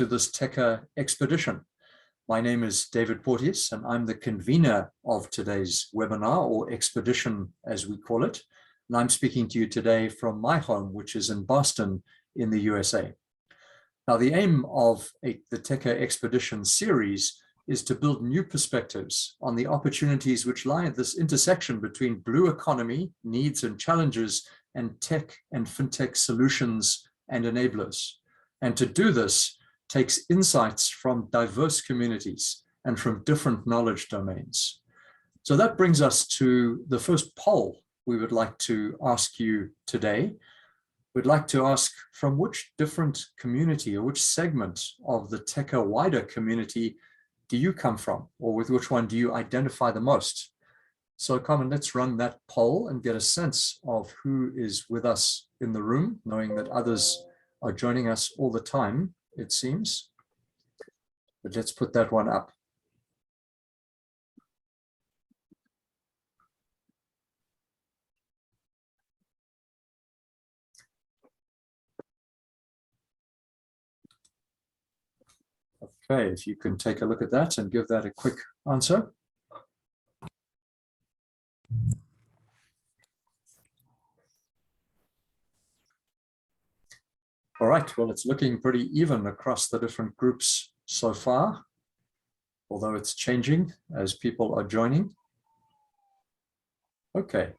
to this TECA expedition. My name is David Porteous, and I'm the convener of today's webinar, or expedition as we call it. And I'm speaking to you today from my home, which is in Boston in the USA. Now, the aim of the TECA Expedition Series is to build new perspectives on the opportunities which lie at this intersection between blue economy needs and challenges and tech and fintech solutions and enablers. And to do this takes insights from diverse communities and from different knowledge domains. So that brings us to the first poll we would like to ask you today. We'd like to ask, from which different community or which segment of the TECA wider community do you come from, or with which one do you identify the most? So Carmen, let's run that poll and get a sense of who is with us in the room, knowing that others are joining us all the time, it seems. But let's put that one up. Okay, if you can take a look at that and give that a quick answer. All right, well, it's looking pretty even across the different groups so far, although it's changing as people are joining. Okay,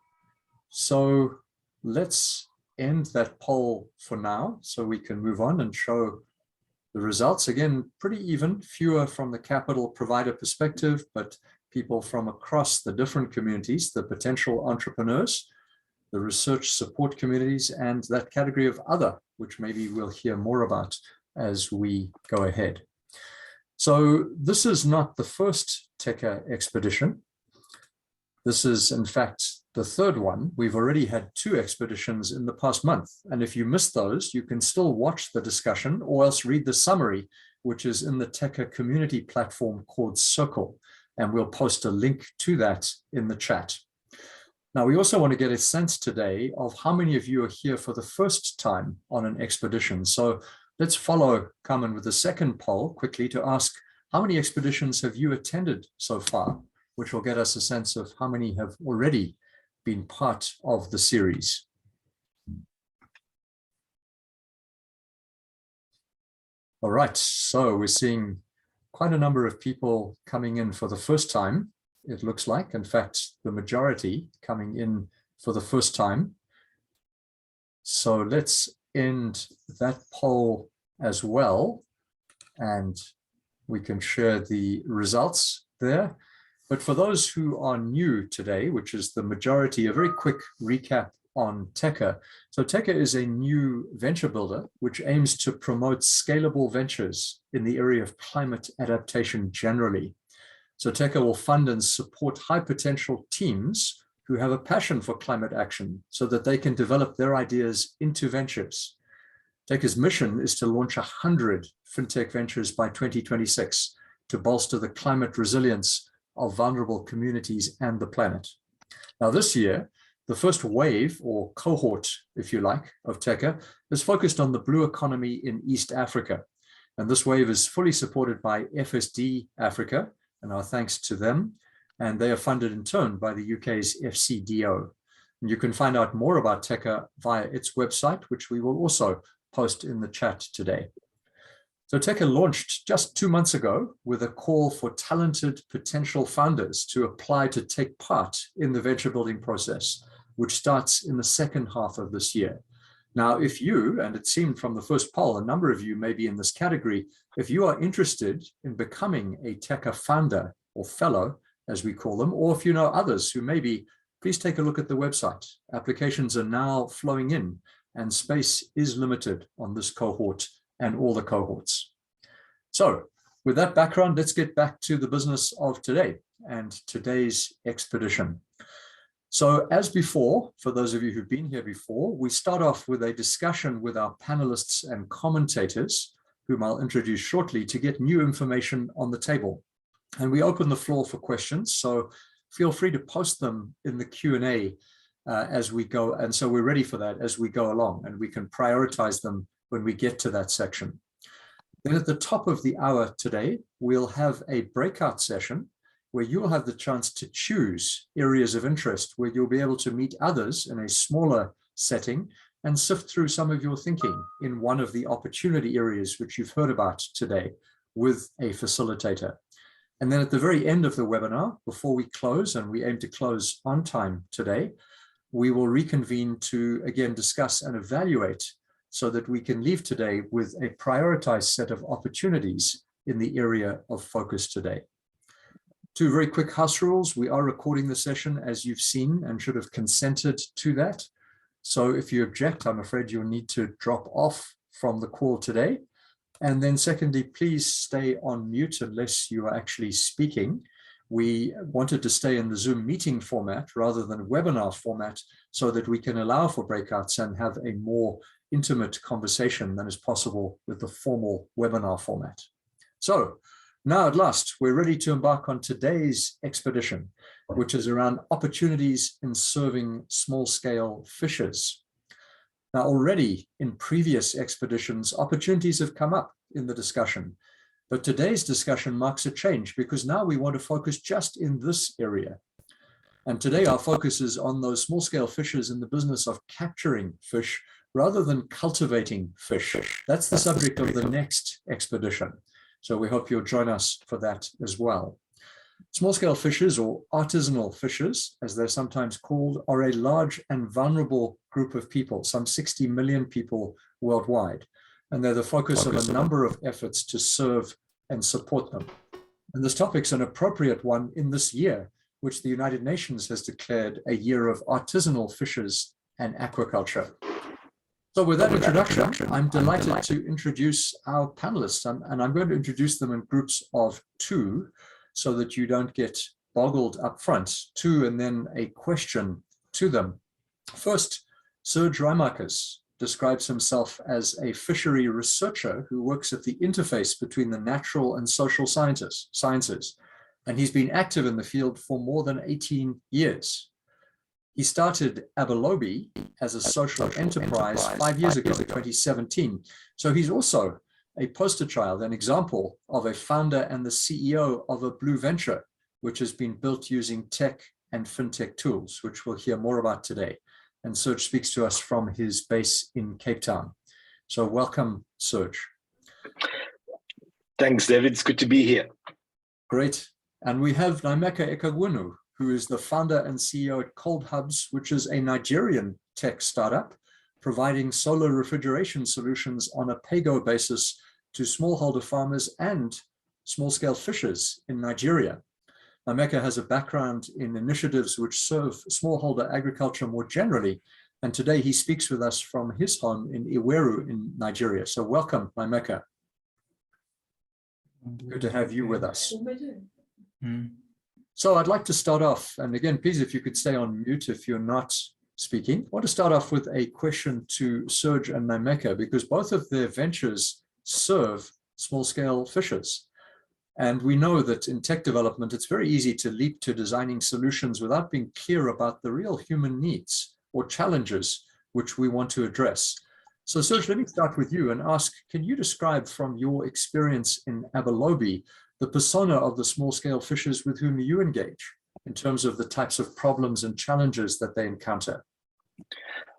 so let's end that poll for now so we can move on and show the results. Again, pretty even, fewer from the capital provider perspective, but people from across the different communities, the potential entrepreneurs, the research support communities, and that category of other, which maybe we'll hear more about as we go ahead. So this is not the first TECA expedition. This is, in fact, the third one. We've already had 2 expeditions in the past month. And if you missed those, you can still watch the discussion or else read the summary, which is in the TECA community platform called Circle. And we'll post a link to that in the chat. Now, we also want to get a sense today of how many of you are here for the first time on an expedition. So let's follow Carmen with the second poll quickly to ask, how many expeditions have you attended so far? Which will get us a sense of how many have already been part of the series. All right, so we're seeing quite a number of people coming in for the first time, it looks like. In fact, the majority coming in for the first time. So let's end that poll as well, and we can share the results there. But for those who are new today, which is the majority, a very quick recap on TECA. So TECA is a new venture builder which aims to promote scalable ventures in the area of climate adaptation generally. So TECA will fund and support high potential teams who have a passion for climate action so that they can develop their ideas into ventures. TECA's mission is to launch 100 fintech ventures by 2026 to bolster the climate resilience of vulnerable communities and the planet. Now this year, the first wave or cohort, if you like, of TECA is focused on the blue economy in East Africa. And this wave is fully supported by FSD Africa, and our thanks to them. And they are funded in turn by the UK's FCDO. And you can find out more about TECA via its website, which we will also post in the chat today. So TECA launched just 2 months ago with a call for talented potential founders to apply to take part in the venture building process, which starts in the second half of this year. Now, if you, and it seemed from the first poll, a number of you may be in this category, if you are interested in becoming a TECA founder or fellow, as we call them, or if you know others who may be, please take a look at the website. Applications are now flowing in, and space is limited on this cohort and all the cohorts. So with that background, let's get back to the business of today and today's expedition. So as before, for those of you who've been here before, we start off with a discussion with our panelists and commentators, whom I'll introduce shortly, to get new information on the table. And we open the floor for questions, so feel free to post them in the Q&A as we go. And so we're ready for that as we go along, and we can prioritize them when we get to that section. Then at the top of the hour today, we'll have a breakout session where you'll have the chance to choose areas of interest where you'll be able to meet others in a smaller setting and sift through some of your thinking in one of the opportunity areas which you've heard about today with a facilitator. And then at the very end of the webinar, before we close, and we aim to close on time today, we will reconvene to again discuss and evaluate so that we can leave today with a prioritized set of opportunities in the area of focus today. Two very quick house rules. We are recording the session, as you've seen, and should have consented to that. So if you object, I'm afraid you'll need to drop off from the call today. And then secondly, please stay on mute unless you are actually speaking. We wanted to stay in the Zoom meeting format rather than webinar format so that we can allow for breakouts and have a more intimate conversation than is possible with the formal webinar format. So now at last, we're ready to embark on today's expedition, which is around opportunities in serving small-scale fishers. Now, already in previous expeditions, opportunities have come up in the discussion, but today's discussion marks a change because now we want to focus just in this area. And today our focus is on those small-scale fishers in the business of capturing fish rather than cultivating fish. That's the subject of the next expedition. So we hope you'll join us for that as well. Small-scale fishers, or artisanal fishers, as they're sometimes called, are a large and vulnerable group of people, some 60 million people worldwide. And they're the focus of a number of efforts to serve and support them. And this topic's an appropriate one in this year, which the United Nations has declared a year of artisanal fishers and aquaculture. So with that introduction, I'm delighted to introduce our panelists, and I'm going to introduce them in groups of two so that you don't get boggled up front. Two and then a question to them. First, Serge Reimakers describes himself as a fishery researcher who works at the interface between the natural and social sciences, and he's been active in the field for more than 18 years. He started Abolobi as a social enterprise 5 years ago, 2017. So he's also a poster child, an example of a founder and the CEO of a blue venture, which has been built using tech and fintech tools, which we'll hear more about today. And Serge speaks to us from his base in Cape Town. So welcome, Serge. Thanks, David. It's good to be here. Great. And we have Naimeka Ekagwunu, who is the founder and CEO at Cold Hubs, which is a Nigerian tech startup providing solar refrigeration solutions on a pay-go basis to smallholder farmers and small-scale fishers in Nigeria. Naimeka has a background in initiatives which serve smallholder agriculture more generally, and today he speaks with us from his home in Iweru in Nigeria. So welcome, Naimeka. Good to have you with us. So I'd like to start off, and again, please, if you could stay on mute if you're not speaking. I want to start off with a question to Serge and Naimeka, because both of their ventures serve small-scale fishers. And we know that in tech development, it's very easy to leap to designing solutions without being clear about the real human needs or challenges which we want to address. So Serge, let me start with you and ask, can you describe from your experience in Abolobi the persona of the small-scale fishers with whom you engage in terms of the types of problems and challenges that they encounter?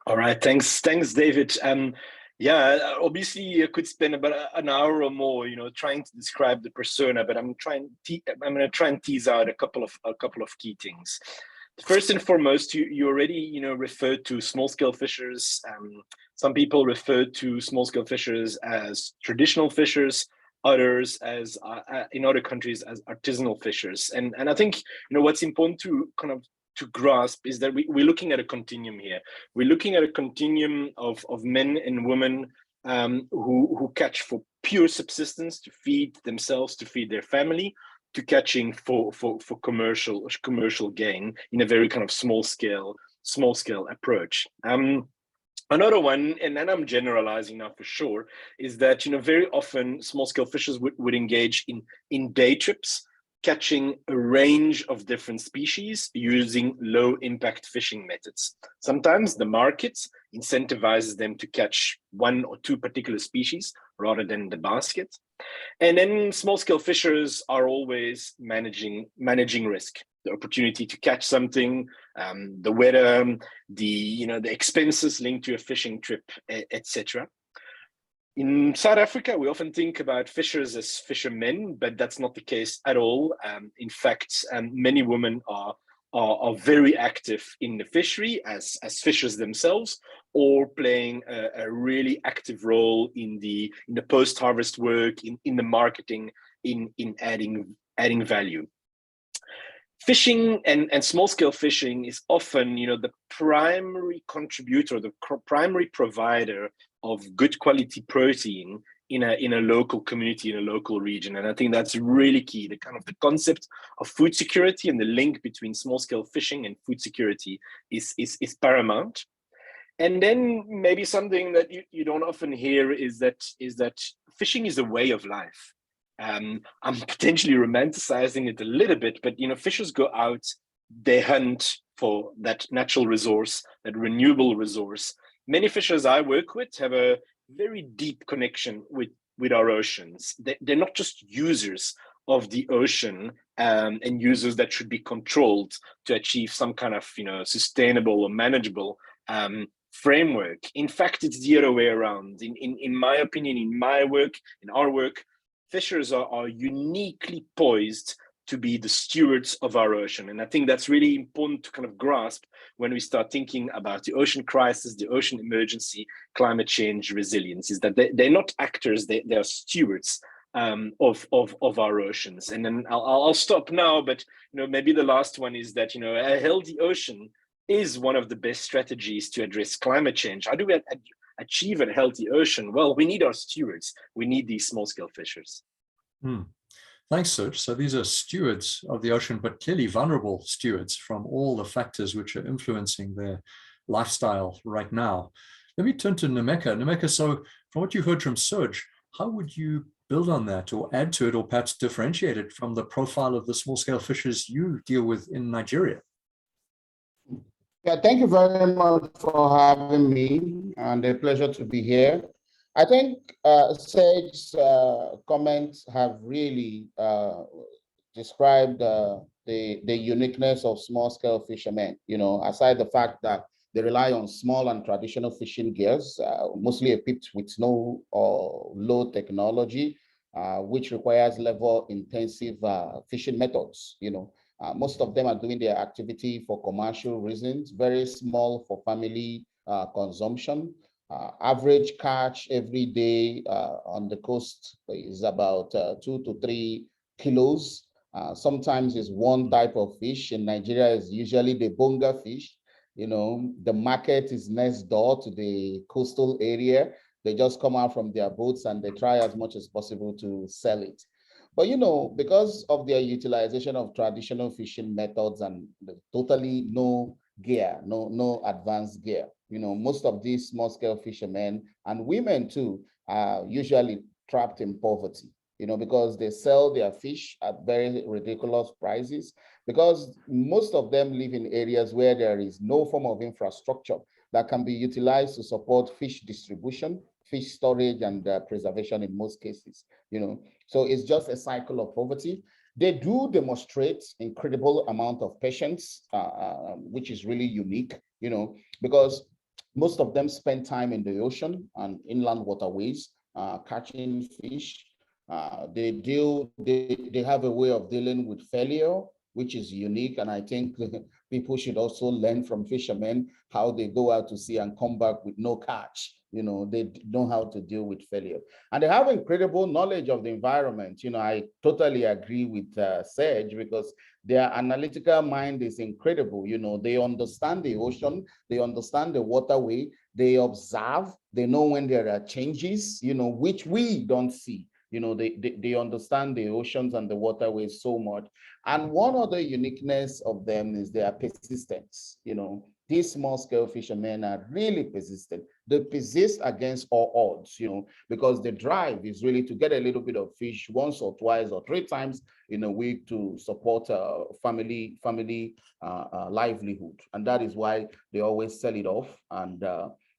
All right, thanks, David. Yeah, obviously I could spend about an hour or more, trying to describe the persona, but I'm going to try and tease out a couple of key things. First and foremost, you already referred to small-scale fishers. Some people refer to small-scale fishers as traditional fishers, others as in other countries as artisanal fishers, and I think what's important to to grasp is that we're looking at a continuum here. We're looking at a continuum of men and women who catch for pure subsistence, to feed themselves, to feed their family, to catching for commercial gain in a very kind of small scale approach. Another one, and then I'm generalizing now for sure, is that very often small scale fishers would engage in day trips, catching a range of different species using low impact fishing methods. Sometimes the market incentivizes them to catch one or two particular species rather than the basket. And then small-scale fishers are always managing risk, the opportunity to catch something, the weather, the expenses linked to a fishing trip, etc. In South Africa, we often think about fishers as fishermen, but that's not the case at all. In fact, many women are very active in the fishery as fishers themselves, or playing a really active role in the post-harvest work, in the marketing, in adding value. Fishing and small-scale fishing is often, the primary contributor, the primary provider of good quality protein in a local community, in a local region. And I think that's really key. The concept of food security and the link between small-scale fishing and food security is paramount. And then maybe something that you don't often hear is that fishing is a way of life. I'm potentially romanticizing it a little bit, but fishers go out, they hunt for that natural resource, that renewable resource. Many fishers I work with have a very deep connection with our oceans. They're not just users of the ocean, and users that should be controlled to achieve some kind of sustainable or manageable framework. In fact, it's the other way around. In my opinion, in my work, in our work, fishers are uniquely poised to be the stewards of our ocean. And I think that's really important to grasp when we start thinking about the ocean crisis, the ocean emergency, climate change, resilience, is that they're not actors, they are stewards of our oceans. And then I'll stop now, but maybe the last one is that a healthy ocean is one of the best strategies to address climate change. How do we achieve a healthy ocean? Well, we need our stewards. We need these small-scale fishers. Thanks, Serge. So these are stewards of the ocean, but clearly vulnerable stewards from all the factors which are influencing their lifestyle right now. Let me turn to Nemeka. Nemeka, so from what you heard from Serge, how would you build on that or add to it or perhaps differentiate it from the profile of the small-scale fishers you deal with in Nigeria? Yeah, thank you very much for having me, and a pleasure to be here. I think Serge's comments have really described the uniqueness of small-scale fishermen. Aside the fact that they rely on small and traditional fishing gears, mostly equipped with no or low technology, which requires level-intensive fishing methods. Most of them are doing their activity for commercial reasons, very small for family consumption. Average catch every day on the coast is about 2 to 3 kilos. Sometimes it's one type of fish. In Nigeria, is usually the bonga fish. The market is next door to the coastal area. They just come out from their boats and they try as much as possible to sell it. But because of their utilization of traditional fishing methods and totally no gear, no advanced gear, most of these small-scale fishermen and women too are usually trapped in poverty, because they sell their fish at very ridiculous prices, because most of them live in areas where there is no form of infrastructure that can be utilized to support fish distribution, fish storage, and preservation in most cases, So it's just a cycle of poverty. They do demonstrate incredible amount of patience, which is really unique, because most of them spend time in the ocean and inland waterways catching fish. They have a way of dealing with failure, which is unique. And I think people should also learn from fishermen how they go out to sea and come back with no catch. They know how to deal with failure. And they have incredible knowledge of the environment. I totally agree with Serge, because their analytical mind is incredible. They understand the ocean, they understand the waterway, they observe, they know when there are changes, which we don't see. They understand the oceans and the waterways so much. And one other uniqueness of them is their persistence. These small-scale fishermen are really persistent. They persist against all odds, because the drive is really to get a little bit of fish once or twice or 3 times in a week to support family livelihood. And that is why they always sell it off, and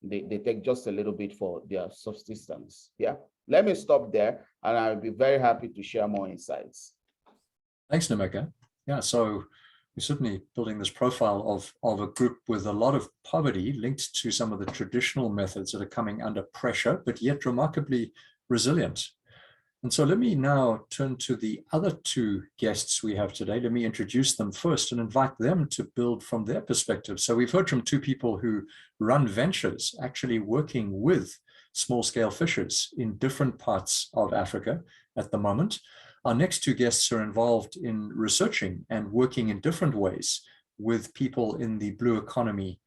they take just a little bit for their subsistence. Yeah. Let me stop there, and I'll be very happy to share more insights. Thanks, Nemeka. Yeah, so we're certainly building this profile of a group with a lot of poverty linked to some of the traditional methods that are coming under pressure, but yet remarkably resilient. And so let me now turn to the other two guests we have today. Let me introduce them first and invite them to build from their perspective. So we've heard from two people who run ventures, actually working with small-scale fishers in different parts of Africa at the moment. Our next two guests are involved in researching and working in different ways with people in the blue economy.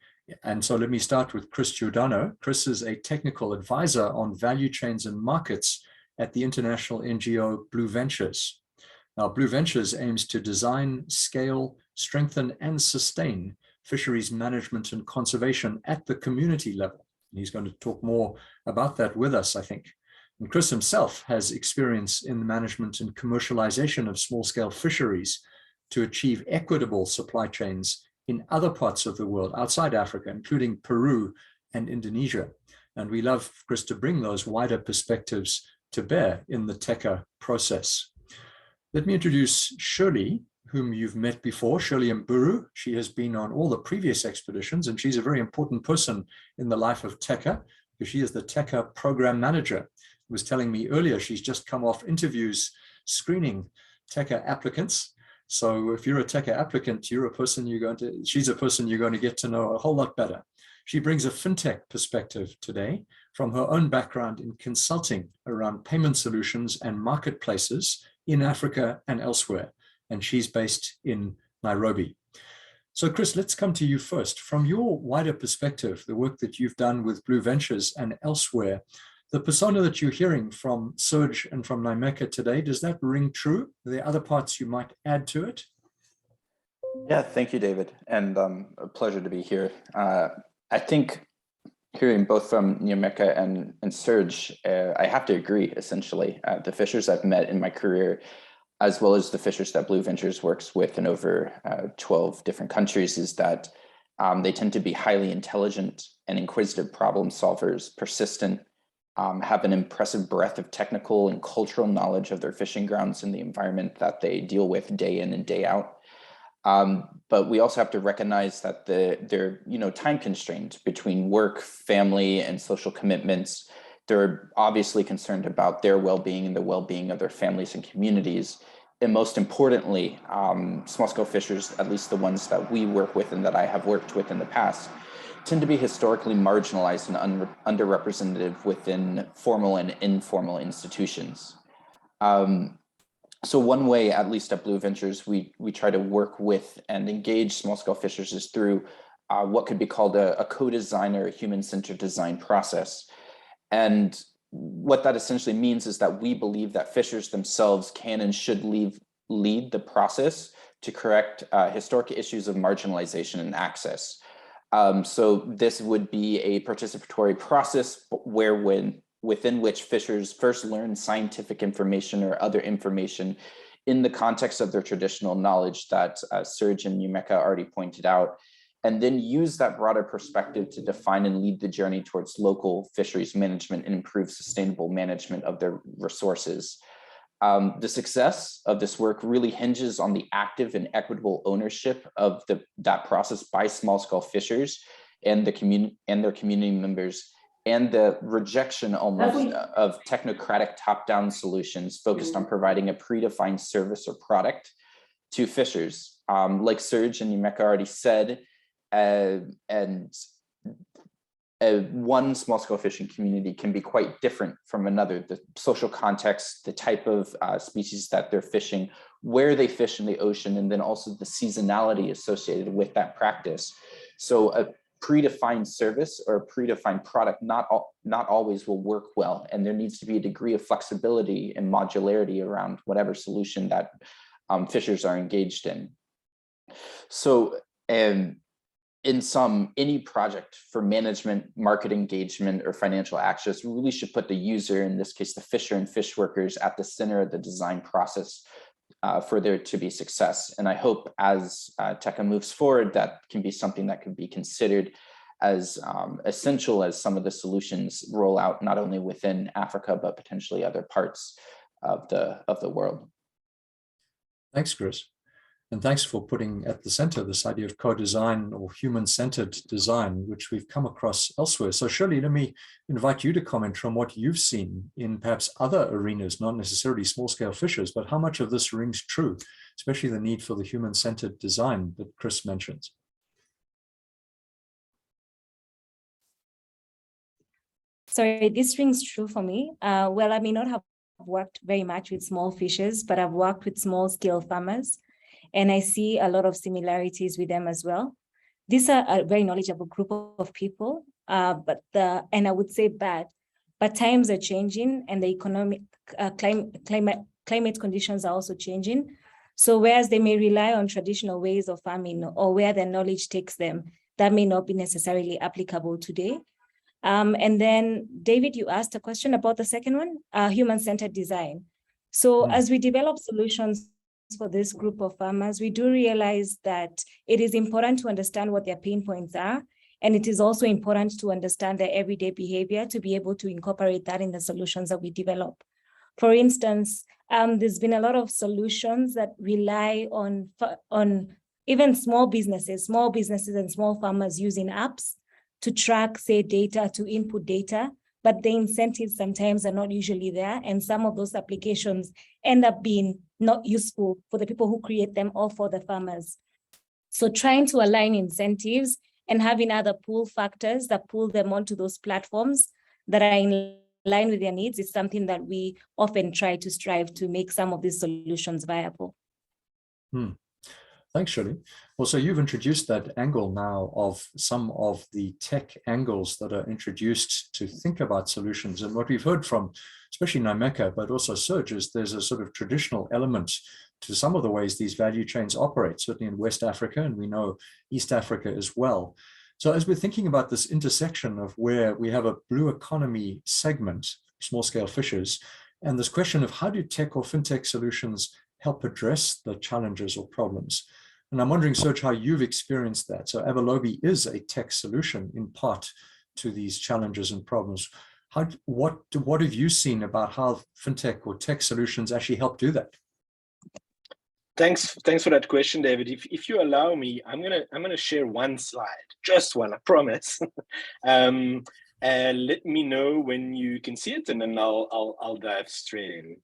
And so let me start with Chris Giordano. Chris is a technical advisor on value chains and markets at the international NGO Blue Ventures. Now, Blue Ventures aims to design, scale, strengthen, and sustain fisheries management and conservation at the community level. And he's going to talk more about that with us, I think. And Chris himself has experience in the management and commercialization of small-scale fisheries to achieve equitable supply chains in other parts of the world outside Africa, including Peru and Indonesia. And we love Chris to bring those wider perspectives to bear in the Techa process. Let me introduce Shirley, whom you've met before, Shirley Mburu. She has been on all the previous expeditions, and she's a very important person in the life of Techa, because she is the Techa program manager. She was telling me earlier she's just come off interviews screening Techa applicants. So if you're a Techa applicant, she's a person you're going to get to know a whole lot better. She brings a fintech perspective today from her own background in consulting around payment solutions and marketplaces in Africa and elsewhere. And she's based in Nairobi. So Chris, let's come to you first. From your wider perspective, the work that you've done with Blue Ventures and elsewhere, the persona that you're hearing from Serge and from Nemeka today, does that ring true? Are there other parts you might add to it? Yeah, thank you, David, and a pleasure to be here. I think hearing both from Nemeka and Serge, I have to agree, essentially. The fishers I've met in my career, as well as the fishers that Blue Ventures works with in over 12 different countries, is that they tend to be highly intelligent and inquisitive problem solvers, persistent, have an impressive breadth of technical and cultural knowledge of their fishing grounds and the environment that they deal with day in and day out. But we also have to recognize that they're time constrained between work, family, and social commitments. They're obviously concerned about their well-being and the well-being of their families and communities. And most importantly, small-scale fishers, at least the ones that we work with and that I have worked with in the past, tend to be historically marginalized and underrepresented within formal and informal institutions. So one way, at least at Blue Ventures, we try to work with and engage small-scale fishers is through what could be called a co-design or a human-centered design process. And what that essentially means is that we believe that fishers themselves can and should lead the process to correct historic issues of marginalization and access. So this would be a participatory process within which fishers first learn scientific information or other information in the context of their traditional knowledge that Serge and Nemeka already pointed out, and then use that broader perspective to define and lead the journey towards local fisheries management and improve sustainable management of their resources. The success of this work really hinges on the active and equitable ownership of that process by small-scale fishers and their community members, and the rejection almost of technocratic top-down solutions focused on providing a predefined service or product to fishers. Like Serge and Nemeka already said, one small-scale fishing community can be quite different from another. The social context, the type of species that they're fishing, where they fish in the ocean, and then also the seasonality associated with that practice. So a predefined service or a predefined product not always will work well, and there needs to be a degree of flexibility and modularity around whatever solution that fishers are engaged in. So, in sum, any project for management, market engagement, or financial access really should put the user, in this case the fisher and fish workers, at the center of the design process for there to be success. And I hope as Techa moves forward, that can be something that can be considered as essential as some of the solutions roll out, not only within Africa, but potentially other parts of the world. Thanks, Chris. And thanks for putting at the center this idea of co-design or human-centered design, which we've come across elsewhere. So Shirley, let me invite you to comment from what you've seen in perhaps other arenas, not necessarily small-scale fishers, but how much of this rings true, especially the need for the human-centered design that Chris mentions. Sorry, this rings true for me. Well, I may not have worked very much with small fishers, but I've worked with small-scale farmers, and I see a lot of similarities with them as well. These are a very knowledgeable group of people, and I would say but times are changing, and the economic climate conditions are also changing. So whereas they may rely on traditional ways of farming or where their knowledge takes them, that may not be necessarily applicable today. And then, David, you asked a question about the second one, human-centered design. So as we develop solutions for this group of farmers, we do realize that it is important to understand what their pain points are. And it is also important to understand their everyday behavior to be able to incorporate that in the solutions that we develop. For instance, there's been a lot of solutions that rely on even small businesses and small farmers using apps to track, say, data, to input data, but the incentives sometimes are not usually there. And some of those applications end up being not useful for the people who create them or for the farmers. So trying to align incentives and having other pull factors that pull them onto those platforms that are in line with their needs is something that we often try to strive to make some of these solutions viable. Thanks, Shirley. Well, so you've introduced that angle now of some of the tech angles that are introduced to think about solutions. And what we've heard from, especially Nyameka, but also Serge, is there's a sort of traditional element to some of the ways these value chains operate, certainly in West Africa, and we know East Africa as well. So as we're thinking about this intersection of where we have a blue economy segment, small-scale fishers, and this question of how do tech or fintech solutions help address the challenges or problems? And I'm wondering, Serge, how you've experienced that. So Abolobi is a tech solution in part to these challenges and problems. What have you seen about how fintech or tech solutions actually help do that? Thanks for that question, David. If you allow me, I'm gonna share one slide, just one, I promise. Let me know when you can see it, and then I'll dive straight in.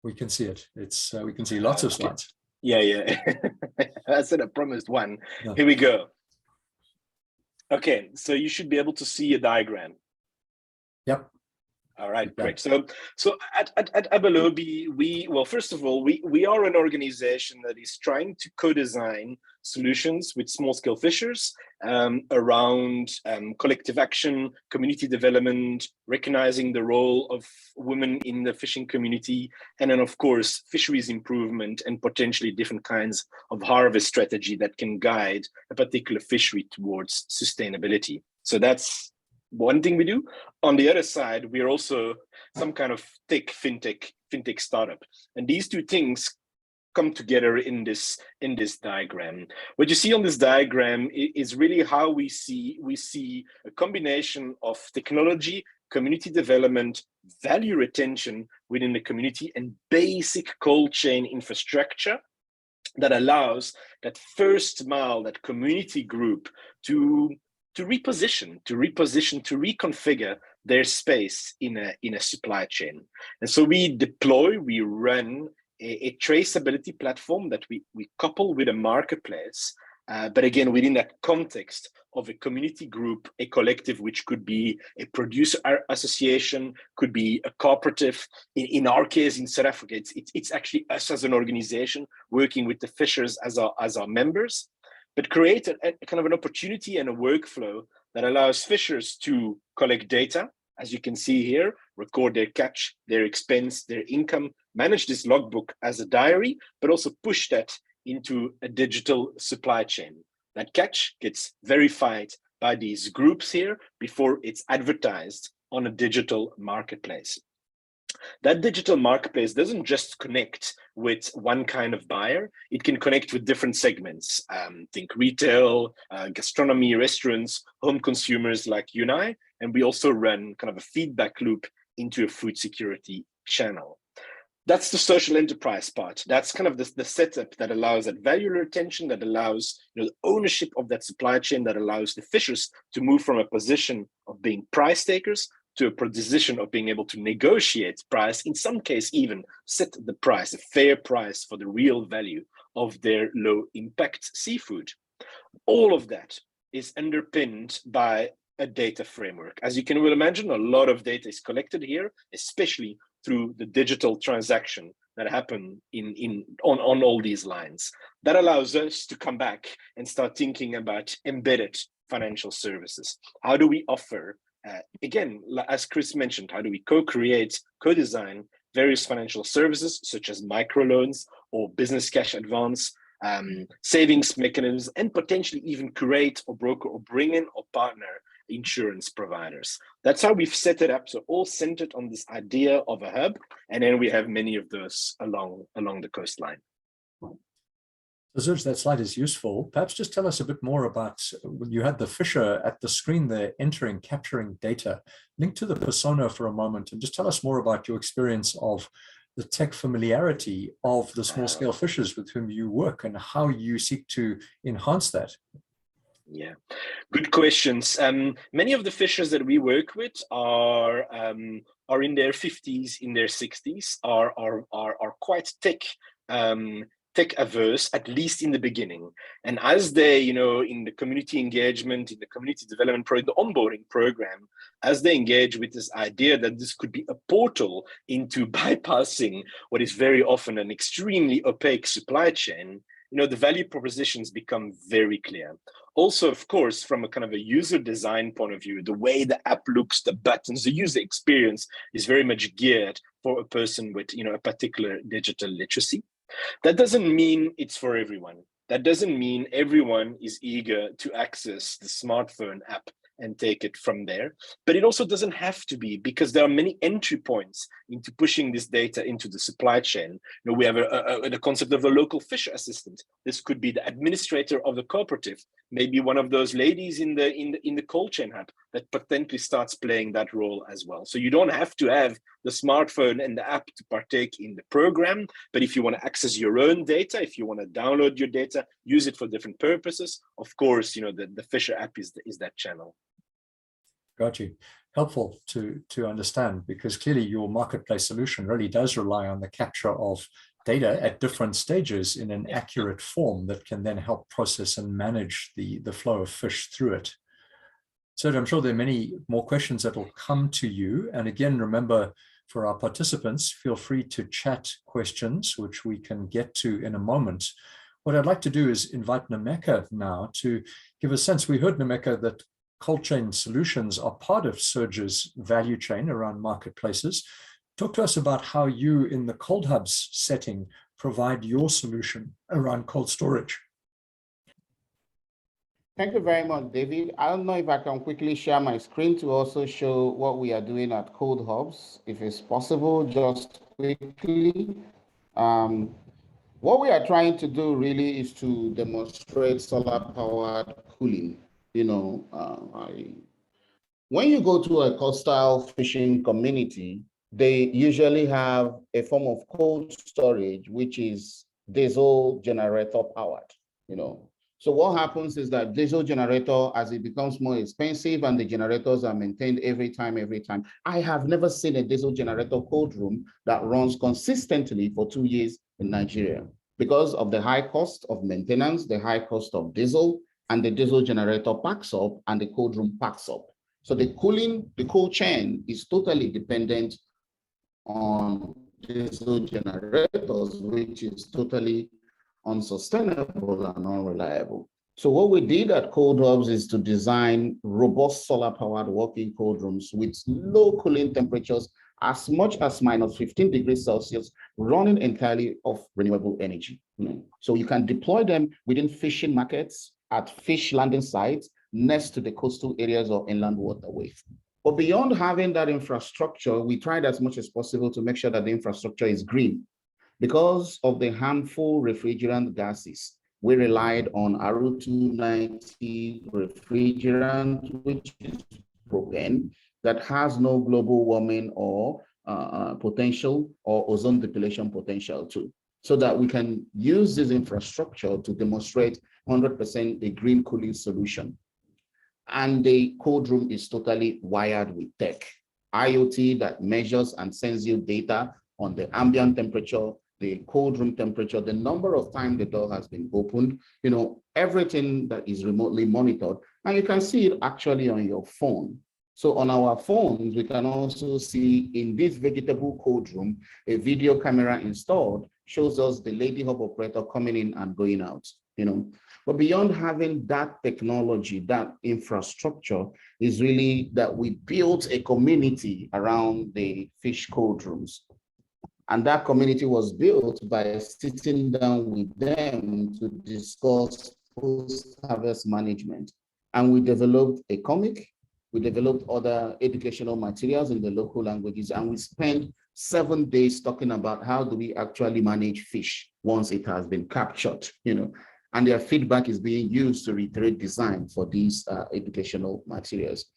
We can see it. It's we can see lots of slides. Yeah. I said I promised one. No. Here we go. Okay, so you should be able to see a diagram. Yep. All right, great. So at Abolobi, first of all, we are an organization that is trying to co-design solutions with small-scale fishers around collective action, community development, recognizing the role of women in the fishing community, and then, of course, fisheries improvement and potentially different kinds of harvest strategy that can guide a particular fishery towards sustainability. So that's one thing we do. On the other side, we're also some kind of fintech startup, and these two things come together in this diagram. What you see on this diagram is really how we see a combination of technology, community development, value retention within the community, and basic cold chain infrastructure that allows that first mile, that community group to reposition, to reconfigure their space in a supply chain. And so we run a traceability platform that we couple with a marketplace, but again, within that context of a community group, a collective, which could be a producer association, could be a cooperative. In our case, in South Africa, it's actually us as an organization working with the fishers as our members, but create a kind of an opportunity and a workflow that allows fishers to collect data, as you can see here, record their catch, their expense, their income, manage this logbook as a diary, but also push that into a digital supply chain. That catch gets verified by these groups here before it's advertised on a digital marketplace. That digital marketplace doesn't just connect with one kind of buyer, it can connect with different segments. Think retail, gastronomy, restaurants, home consumers like you and I, and we also run kind of a feedback loop into a food security channel. That's the social enterprise part. That's kind of the setup that allows that value retention, that allows the ownership of that supply chain, that allows the fishers to move from a position of being price takers to a position of being able to negotiate price, in some case even set the price, a fair price for the real value of their low impact seafood. All of that is underpinned by a data framework. As you can well imagine, a lot of data is collected here, especially through the digital transaction that happen on all these lines. That allows us to come back and start thinking about embedded financial services. How do we offer, again, as Chris mentioned, how do we co-create, co-design various financial services such as microloans or business cash advance, savings mechanisms, and potentially even create or broker or bring in or partner insurance providers. That's how we've set it up. So all centered on this idea of a hub. And then we have many of those along the coastline. So Serge, that slide is useful. Perhaps just tell us a bit more about, you had the fisher at the screen there entering, capturing data. Link to the persona for a moment and just tell us more about your experience of the tech familiarity of the small scale fishers with whom you work and how you seek to enhance that. Yeah, good questions. Many of the fishers that we work with are in their 50s, in their 60s, are quite tech averse, at least in the beginning. And as they, in the community engagement, in the community development program, the onboarding program, as they engage with this idea that this could be a portal into bypassing what is very often an extremely opaque supply chain, the value propositions become very clear. Also, of course, from a kind of a user design point of view, the way the app looks, the buttons, the user experience is very much geared for a person with, a particular digital literacy. That doesn't mean it's for everyone. That doesn't mean everyone is eager to access the smartphone app and take it from there. But it also doesn't have to be, because there are many entry points into pushing this data into the supply chain. We have the concept of a local fisher assistant. This could be the administrator of the cooperative, maybe one of those ladies in the cold chain hub that potentially starts playing that role as well. So you don't have to have the smartphone and the app to partake in the program, but if you want to access your own data, if you want to download your data, use it for different purposes, of course, the Fisher app is that channel. Got you. Helpful to understand, because clearly your marketplace solution really does rely on the capture of data at different stages in an accurate form that can then help process and manage the flow of fish through it. So I'm sure there are many more questions that will come to you. And again, remember, for our participants, feel free to chat questions, which we can get to in a moment. What I'd like to do is invite Nemeka now to give a sense. We heard, Nemeka, that cold chain solutions are part of Serge's value chain around marketplaces. Talk to us about how you, in the cold hubs setting, provide your solution around cold storage. Thank you very much, David. I don't know if I can quickly share my screen to also show what we are doing at Cold Hubs, if it's possible, just quickly. What we are trying to do really is to demonstrate solar-powered cooling. When you go to a coastal fishing community, they usually have a form of cold storage, which is diesel generator powered, So what happens is that diesel generator, as it becomes more expensive and the generators are maintained every time, I have never seen a diesel generator cold room that runs consistently for 2 years in Nigeria because of the high cost of maintenance, the high cost of diesel, and the diesel generator packs up and the cold room packs up. So the cold chain is totally dependent on diesel generators, which is totally unsustainable and unreliable. So what we did at Cold Hubs is to design robust solar-powered working cold rooms with low cooling temperatures as much as -15 degrees Celsius, running entirely off renewable energy. So you can deploy them within fishing markets, at fish landing sites, next to the coastal areas or inland waterways. But beyond having that infrastructure, we tried as much as possible to make sure that the infrastructure is green. Because of the harmful refrigerant gases, we relied on Ru-290 refrigerant, which is propane, that has no global warming or potential or ozone depletion potential too, so that we can use this infrastructure to demonstrate 100% a green cooling solution. And the cold room is totally wired with tech, IoT that measures and sends you data on the ambient temperature, the cold room temperature, the number of times the door has been opened, everything that is remotely monitored. And you can see it actually on your phone. So on our phones, we can also see in this vegetable cold room, a video camera installed shows us the lady hub operator coming in and going out, But beyond having that technology, that infrastructure is really that we built a community around the fish cold rooms. And that community was built by sitting down with them to discuss post-harvest management. And we developed a comic, we developed other educational materials in the local languages, and we spent 7 days talking about how do we actually manage fish once it has been captured, and their feedback is being used to reiterate design for these educational materials.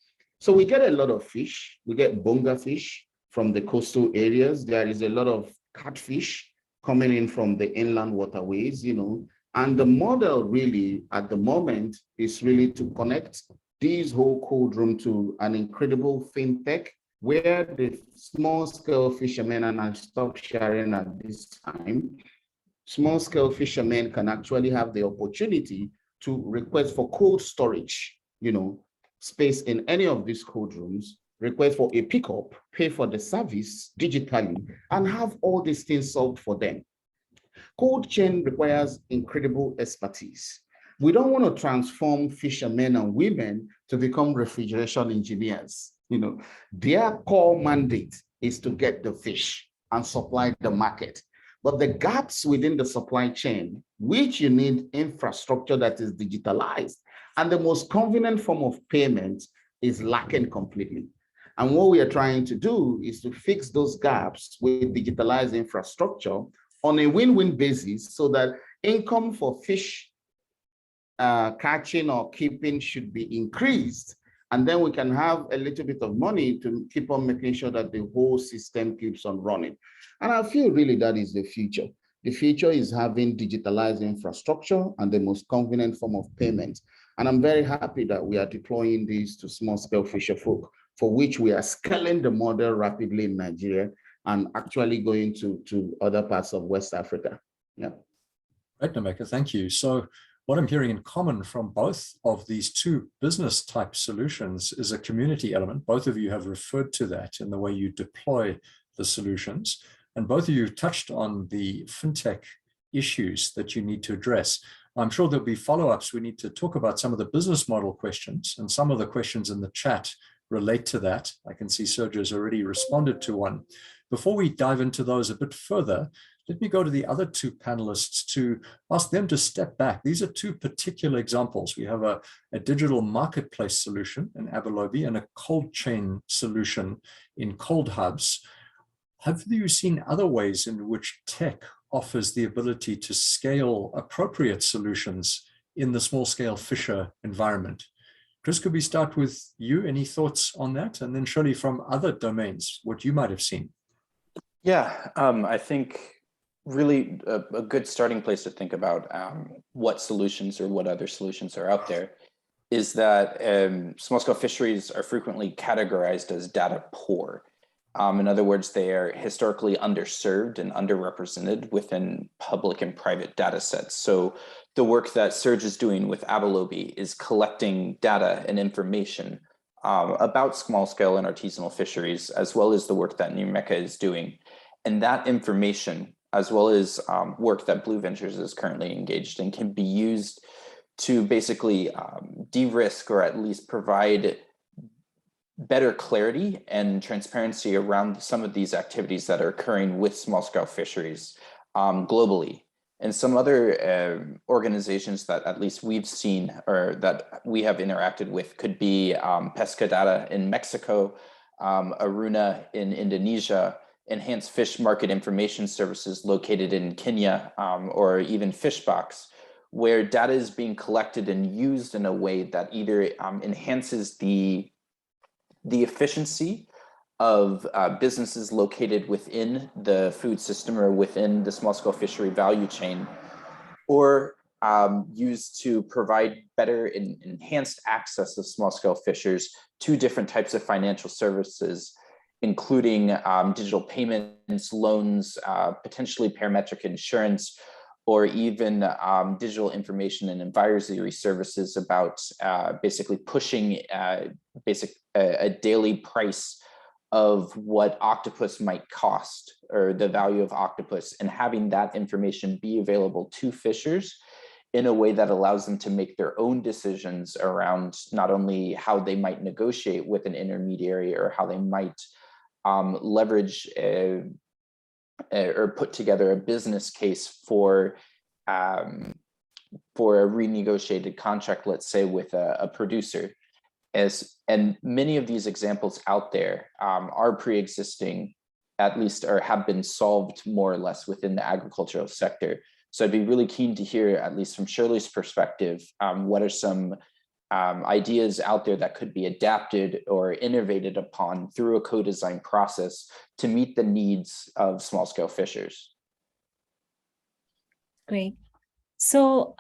So we get a lot of fish. We get bonga fish from the coastal areas. There is a lot of catfish coming in from the inland waterways, and the model really at the moment is really to connect these whole cold room to an incredible fintech where the small scale fishermen, and I stop sharing at this time, small scale fishermen can actually have the opportunity to request for cold storage, space in any of these cold rooms, request for a pickup, pay for the service digitally, and have all these things solved for them. Cold chain requires incredible expertise. We don't want to transform fishermen and women to become refrigeration engineers. Their core mandate is to get the fish and supply the market. But the gaps within the supply chain, which you need infrastructure that is digitalized, and the most convenient form of payment is lacking completely. And what we are trying to do is to fix those gaps with digitalized infrastructure on a win-win basis so that income for fish catching or keeping should be increased. And then we can have a little bit of money to keep on making sure that the whole system keeps on running. And I feel really that is the future. The future is having digitalized infrastructure and the most convenient form of payment. And I'm very happy that we are deploying these to small-scale fisher folk, for which we are scaling the model rapidly in Nigeria and actually going to other parts of West Africa. Yeah. Right, Nameka, thank you. So what I'm hearing in common from both of these two business type solutions is a community element. Both of you have referred to that in the way you deploy the solutions. And both of you touched on the fintech issues that you need to address. I'm sure there'll be follow-ups. We need to talk about some of the business model questions, and some of the questions in the chat relate to that. I can see Sergio's already responded to one. Before we dive into those a bit further, let me go to the other two panelists to ask them to step back. These are two particular examples. We have a digital marketplace solution in Abolobi and a cold chain solution in Cold Hubs. Have you seen other ways in which tech offers the ability to scale appropriate solutions in the small scale fisher environment? Chris, could we start with you? Any thoughts on that? And then Shirley, from other domains, what you might have seen. Yeah, I think really a good starting place to think about what solutions or what other solutions are out there is that small-scale fisheries are frequently categorized as data poor. In other words, they are historically underserved and underrepresented within public and private data sets. So the work that Serge is doing with Abolobi is collecting data and information about small-scale and artisanal fisheries, as well as the work that Nameka is doing. And that information, as well as work that Blue Ventures is currently engaged in, can be used to basically de-risk or at least provide better clarity and transparency around some of these activities that are occurring with small-scale fisheries globally. And some other organizations that at least we've seen or that we have interacted with could be Pescadata in Mexico, Aruna in Indonesia, Enhanced Fish Market Information Services located in Kenya, or even Fishbox, where data is being collected and used in a way that either enhances the efficiency of businesses located within the food system or within the small-scale fishery value chain, or used to provide better and enhanced access of small-scale fishers to different types of financial services, including digital payments, loans, potentially parametric insurance, or even digital information and advisory services about basically pushing a daily price of what octopus might cost or the value of octopus, and having that information be available to fishers in a way that allows them to make their own decisions around not only how they might negotiate with an intermediary or how they might leverage or put together a business case for a renegotiated contract, let's say with a producer. And many of these examples out there are pre-existing, at least, or have been solved more or less within the agricultural sector. So I'd be really keen to hear, at least from Shirley's perspective, what are some ideas out there that could be adapted or innovated upon through a co-design process to meet the needs of small-scale fishers. Great. So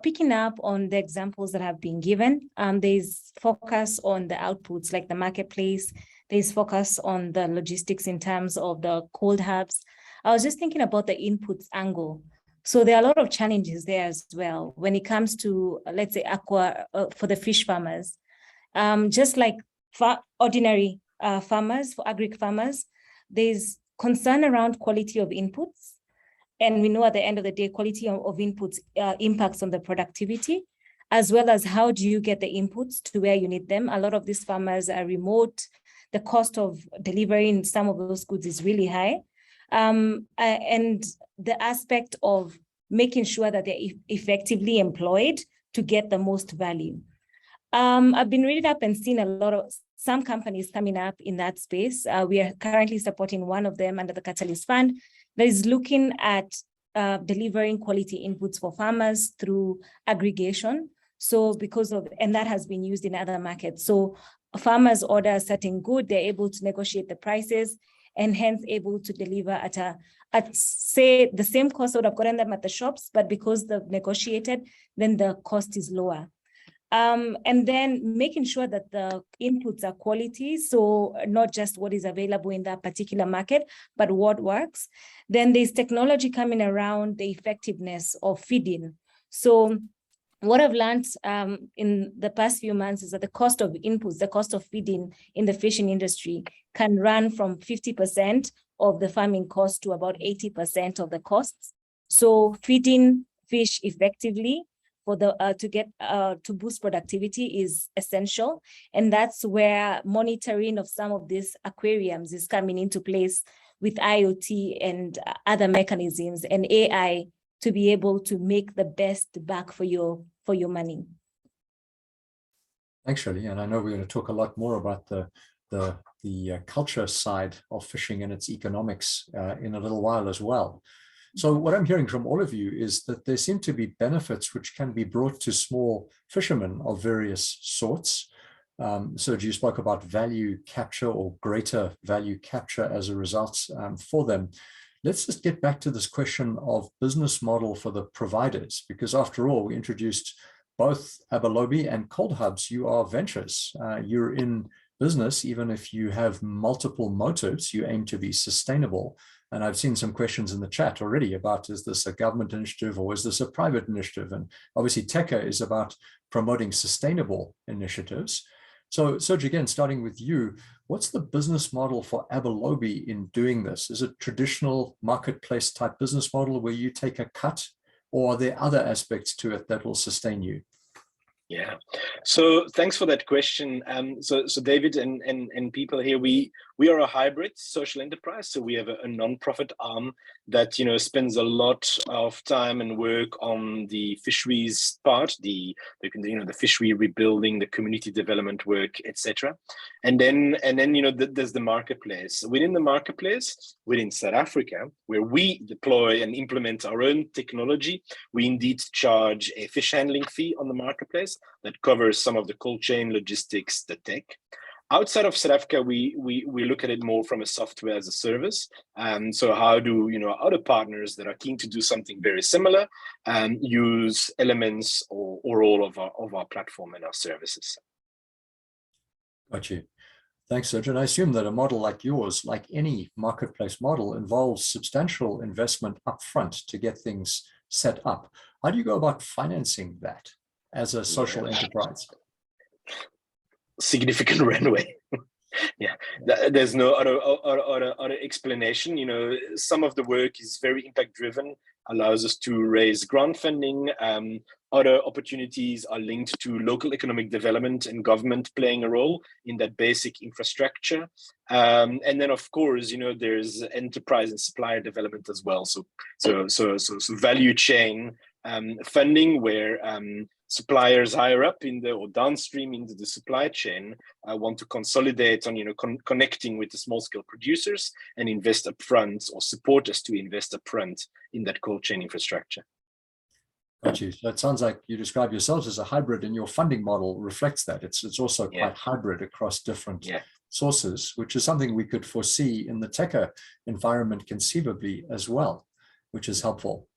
picking up on the examples that have been given, there's focus on the outputs like the marketplace, there's focus on the logistics in terms of the cold hubs. I was just thinking about the inputs angle. So there are a lot of challenges there as well when it comes to, let's say, aqua for the fish farmers. Just like ordinary farmers, for agri farmers, there's concern around quality of inputs. And we know at the end of the day, quality of inputs impacts on the productivity, as well as how do you get the inputs to where you need them. A lot of these farmers are remote. The cost of delivering some of those goods is really high. And the aspect of making sure that they're effectively employed to get the most value. I've been reading up and seen a lot of some companies coming up in that space. We are currently supporting one of them under the Catalyst Fund that is looking at delivering quality inputs for farmers through aggregation. So and that has been used in other markets. So farmers order a certain good, they're able to negotiate the prices and hence able to deliver at say the same cost would have gotten them at the shops, but because they've negotiated, then the cost is lower. And then making sure that the inputs are quality, so not just what is available in that particular market, but what works. Then there's technology coming around the effectiveness of feeding. So what I've learned in the past few months is that the cost of inputs, the cost of feeding in the fishing industry can run from 50% of the farming cost to about 80% of the costs. So feeding fish effectively for the to boost productivity is essential, and that's where monitoring of some of these aquariums is coming into place with IoT and other mechanisms and AI to be able to make the best back for your money. Thanks, Shirley. And I know we're going to talk a lot more about the culture side of fishing and its economics in a little while as well. So what I'm hearing from all of you is that there seem to be benefits which can be brought to small fishermen of various sorts. Serge, you spoke about value capture or greater value capture as a result for them. Let's just get back to this question of business model for the providers, because after all, we introduced both Abolobi and Cold Hubs. You are ventures. You're in business, even if you have multiple motives, you aim to be sustainable. And I've seen some questions in the chat already about, is this a government initiative or is this a private initiative? And obviously Techa is about promoting sustainable initiatives. So Serge, again, starting with you, what's the business model for Abolobi in doing this? Is it traditional marketplace type business model where you take a cut, or are there other aspects to it that will sustain you? Yeah, so thanks for that question. So David and people here, we we are a hybrid social enterprise. So we have a non-profit arm that spends a lot of time and work on the fisheries part, the fishery rebuilding, the community development work, etc. And then there's the marketplace. Within the marketplace, within South Africa, where we deploy and implement our own technology, we indeed charge a fish handling fee on the marketplace that covers some of the cold chain logistics, the tech. Outside of South Africa, we look at it more from a software as a service. So how do other partners that are keen to do something very similar use elements or all of our platform and our services? Got you. Thanks, Serge. And I assume that a model like yours, like any marketplace model, involves substantial investment upfront to get things set up. How do you go about financing that as a social enterprise? Significant runway. Yeah, there's no other explanation. Some of the work is very impact driven, allows us to raise grant funding. Other opportunities are linked to local economic development and government playing a role in that basic infrastructure. And then, of course, there's enterprise and supplier development as well. So value chain funding, where suppliers higher up or downstream into the supply chain want to consolidate on connecting with the small scale producers and invest upfront, or support us to invest upfront in that cold chain infrastructure. Got you. So it sounds like you describe yourselves as a hybrid, and your funding model reflects that. It's also quite hybrid across different sources, which is something we could foresee in the Techa environment conceivably as well, which is helpful.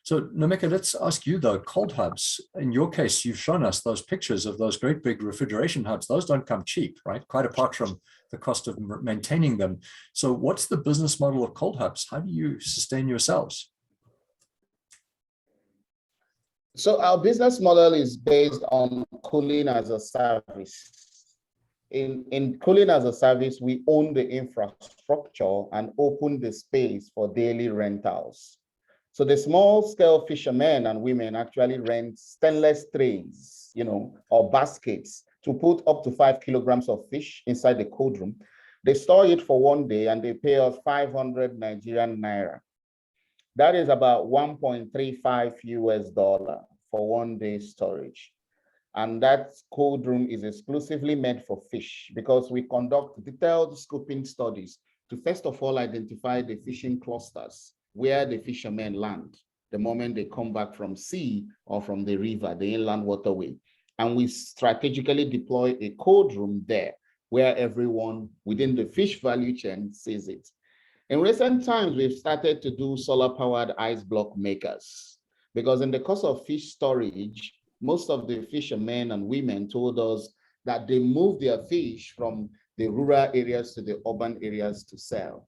So Nomeka, let's ask you though, cold hubs, in your case, you've shown us those pictures of those great big refrigeration hubs. Those don't come cheap, right? Quite apart from the cost of maintaining them. So what's the business model of cold hubs? How do you sustain yourselves? So our business model is based on cooling as a service. In cooling as a service, we own the infrastructure and open the space for daily rentals. So the small scale fishermen and women actually rent stainless trays, or baskets to put up to 5 kilograms of fish inside the cold room. They store it for one day and they pay us 500 Nigerian naira. That is about $1.35 US for one day storage. And that cold room is exclusively meant for fish, because we conduct detailed scoping studies to first of all identify the fishing clusters where the fishermen land the moment they come back from sea or from the river, the inland waterway. And we strategically deploy a cold room there where everyone within the fish value chain sees it. In recent times, we've started to do solar-powered ice block makers, because in the course of fish storage, most of the fishermen and women told us that they move their fish from the rural areas to the urban areas to sell.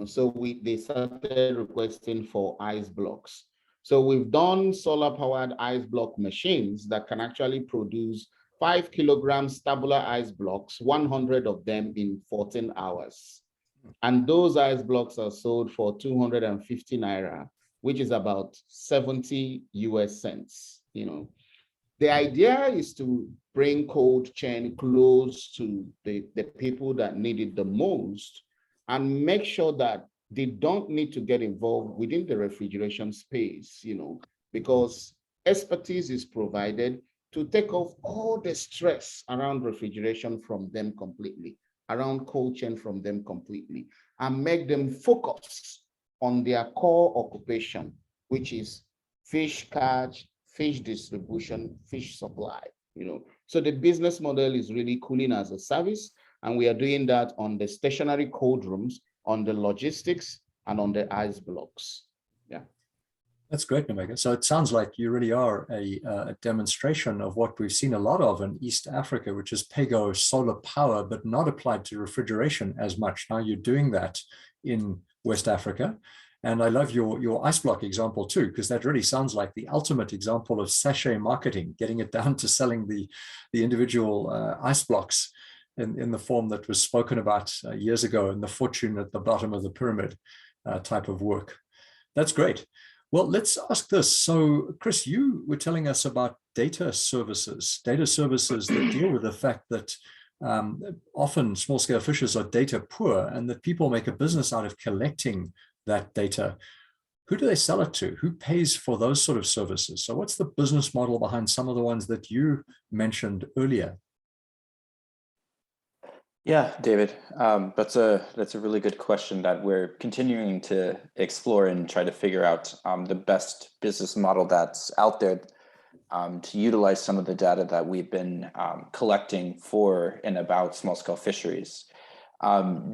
So they started requesting for ice blocks. So we've done solar-powered ice block machines that can actually produce 5 kilograms tabular ice blocks, 100 of them in 14 hours. And those ice blocks are sold for 250 naira, which is about 70 US cents. The idea is to bring cold chain close to the people that need it the most, and make sure that they don't need to get involved within the refrigeration space, because expertise is provided to take off all the stress around refrigeration from them completely, around cold chain from them completely, and make them focus on their core occupation, which is fish catch, fish distribution, fish supply. So the business model is really cooling as a service. And we are doing that on the stationary cold rooms, on the logistics, and on the ice blocks. Yeah. That's great, Nomeka. So it sounds like you really are a demonstration of what we've seen a lot of in East Africa, which is pay-go solar power, but not applied to refrigeration as much. Now you're doing that in West Africa. And I love your ice block example too, because that really sounds like the ultimate example of sachet marketing, getting it down to selling the individual ice blocks in the form that was spoken about years ago in the fortune at the bottom of the pyramid type of work. That's great. Well, let's ask this. So, Chris, you were telling us about data services that deal with the fact that often small-scale fishers are data poor, and that people make a business out of collecting that data. Who do they sell it to? Who pays for those sort of services? So what's the business model behind some of the ones that you mentioned earlier? Yeah, David, that's a really good question that we're continuing to explore and try to figure out the best business model that's out there to utilize some of the data that we've been collecting for and about small-scale fisheries.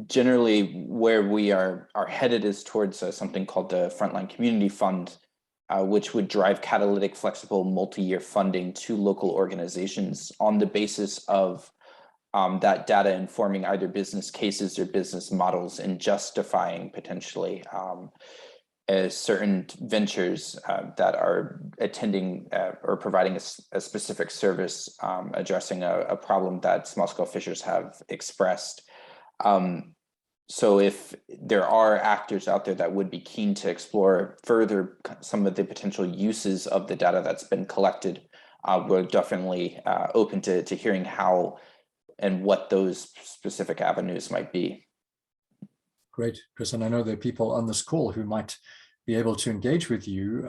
Generally, where we are headed is towards something called the Frontline Community Fund, which would drive catalytic, flexible, multi-year funding to local organizations on the basis of that data informing either business cases or business models and justifying potentially certain ventures that are attending or providing a specific service addressing a problem that small-scale fishers have expressed. So if there are actors out there that would be keen to explore further some of the potential uses of the data that's been collected, we're definitely open to hearing how and what those specific avenues might be. Great, Chris. And I know there are people on this call who might be able to engage with you.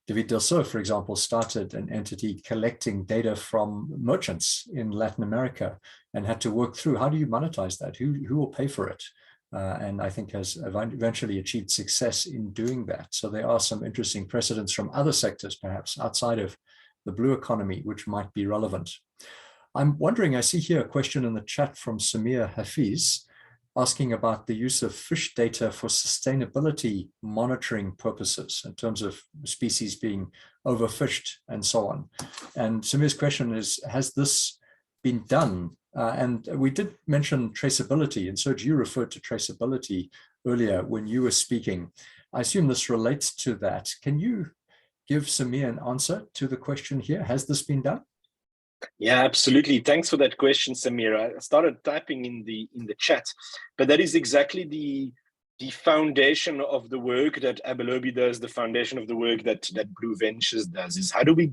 David Delso, for example, started an entity collecting data from merchants in Latin America and had to work through, how do you monetize that? Who will pay for it? And I think has eventually achieved success in doing that. So there are some interesting precedents from other sectors, perhaps outside of the blue economy, which might be relevant. I'm wondering, I see here a question in the chat from Samir Hafiz asking about the use of fish data for sustainability monitoring purposes in terms of species being overfished and so on. And Samir's question is, has this been done? And we did mention traceability, and Serge, you referred to traceability earlier when you were speaking. I assume this relates to that. Can you give Samir an answer to the question here? Has this been done? Yeah, absolutely. Thanks for that question, Samira. I started typing in the chat, but that is exactly the foundation of the work that Abolobi does, the foundation of the work that Blue Ventures does, is how do we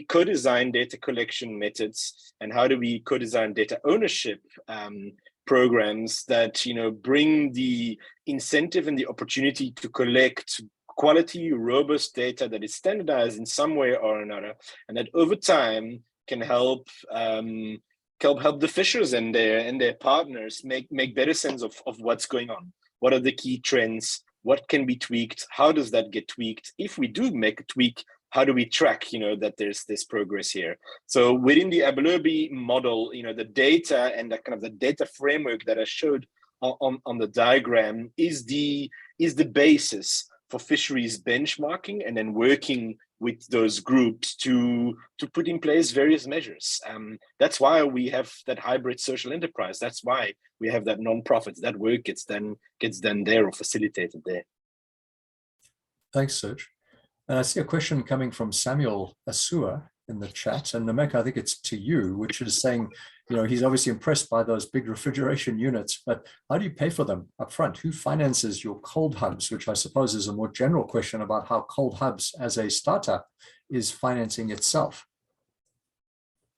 co-design data collection methods, and how do we co-design data ownership programs that bring the incentive and the opportunity to collect quality, robust data that is standardized in some way or another, and that over time can help the fishers and their partners make better sense of what's going on. What are the key trends? What can be tweaked? How does that get tweaked? If we do make a tweak, how do we track that there's this progress here? So within the Abolobi model, the data and that kind of the data framework that I showed on the diagram is the basis for fisheries benchmarking, and then working with those groups to put in place various measures. That's why we have that hybrid social enterprise. That's why we have that nonprofits. That work gets done there or facilitated there. Thanks, Serge. And I see a question coming from Samuel Asua in the chat, and Nameka, I think it's to you, which is saying, he's obviously impressed by those big refrigeration units, but how do you pay for them up front? Who finances your cold hubs, which I suppose is a more general question about how cold hubs as a startup is financing itself.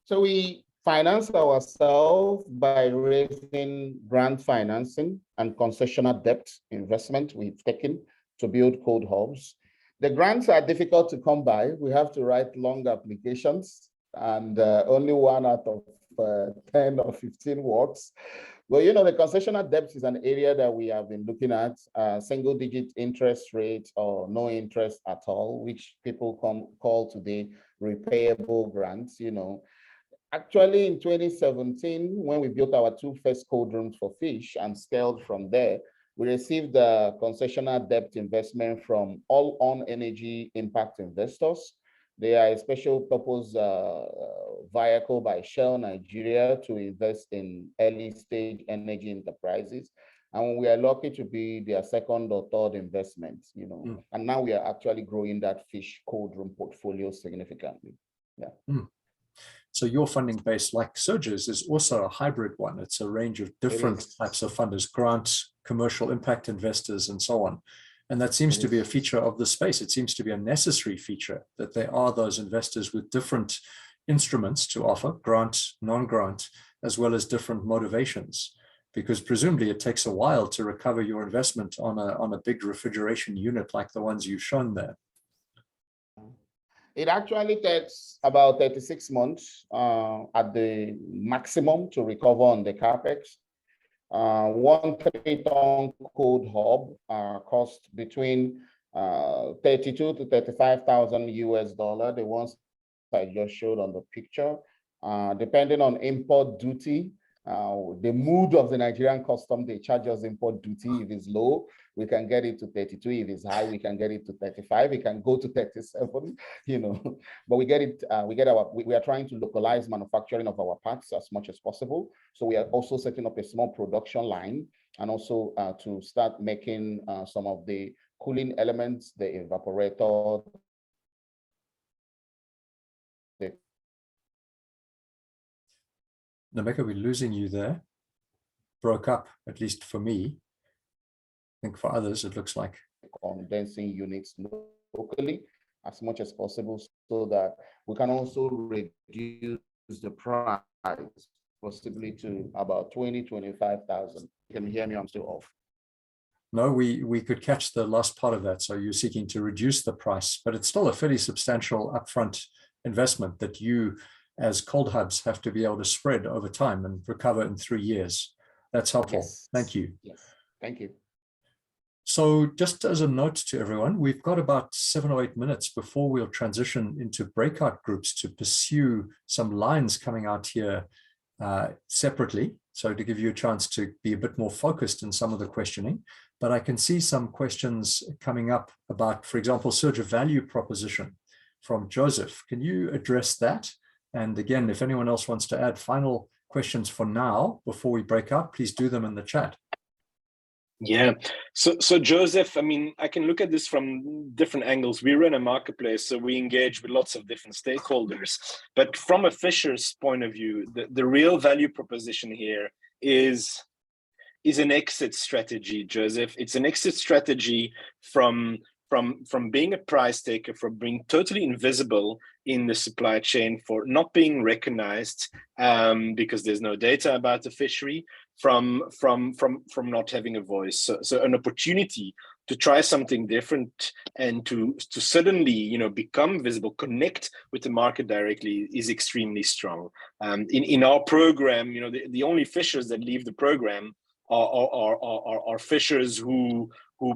So we finance ourselves by raising grant financing and concessional debt investment we've taken to build cold hubs. The grants are difficult to come by. We have to write long applications, and only 1 out of 10 or 15 works. Well, the concessional debt is an area that we have been looking at, single-digit interest rate or no interest at all, which people call today repayable grants. Actually, in 2017, when we built our 2 first cold rooms for fish and scaled from there, we received a concessional debt investment from All On Energy Impact Investors. They are a special purpose vehicle by Shell Nigeria to invest in early stage energy enterprises. And we are lucky to be their second or third investment, And now we are actually growing that fish cold room portfolio significantly. Yeah. So your funding base, like Serge's, is also a hybrid one. It's a range of different types of funders, grants, commercial impact investors, and so on. And that seems to be a feature of the space. It seems to be a necessary feature that there are those investors with different instruments to offer, grant, non-grant, as well as different motivations? Because presumably it takes a while to recover your investment on a big refrigeration unit like the ones you've shown there. It actually takes about 36 months at the maximum to recover on the CapEx. One 3-ton cold hub cost between 32 to 35,000 US dollar, the ones I just showed on the picture. Depending on import duty, the mood of the Nigerian custom, they charge us import duty. If it's low, we can get it to 32. If it's high, we can get it to 35. It can go to 37, you know, but we are trying to localize manufacturing of our parts as much as possible. So we are also setting up a small production line, and also to start making some of the cooling elements, the evaporator, Nameka, we're losing you there. Broke up, at least for me. I think for others, it looks like. Condensing units locally as much as possible, so that we can also reduce the price possibly to about 20,000-25,000. Can you hear me? I'm still off. No, we could catch the last part of that. So you're seeking to reduce the price, but it's still a fairly substantial upfront investment that you, as cold hubs, have to be able to spread over time and recover in 3 years. That's helpful. Yes. Thank you. Yes, thank you. So just as a note to everyone, we've got about 7 or 8 minutes before we'll transition into breakout groups to pursue some lines coming out here separately. So to give you a chance to be a bit more focused in some of the questioning, but I can see some questions coming up about, for example, surge of value proposition from Joseph. Can you address that? And again, if anyone else wants to add final questions for now, before we break up, please do them in the chat. Yeah, so Joseph, I mean, I can look at this from different angles. We run a marketplace, so we engage with lots of different stakeholders. But from a fisher's point of view, the real value proposition here is an exit strategy, Joseph. It's an exit strategy from being a price taker, from being totally invisible in the supply chain, for not being recognized because there's no data about the fishery, from not having a voice. So an opportunity to try something different and to suddenly, you know, become visible, connect with the market directly is extremely strong. In our program, you know, the only fishers that leave the program are fishers who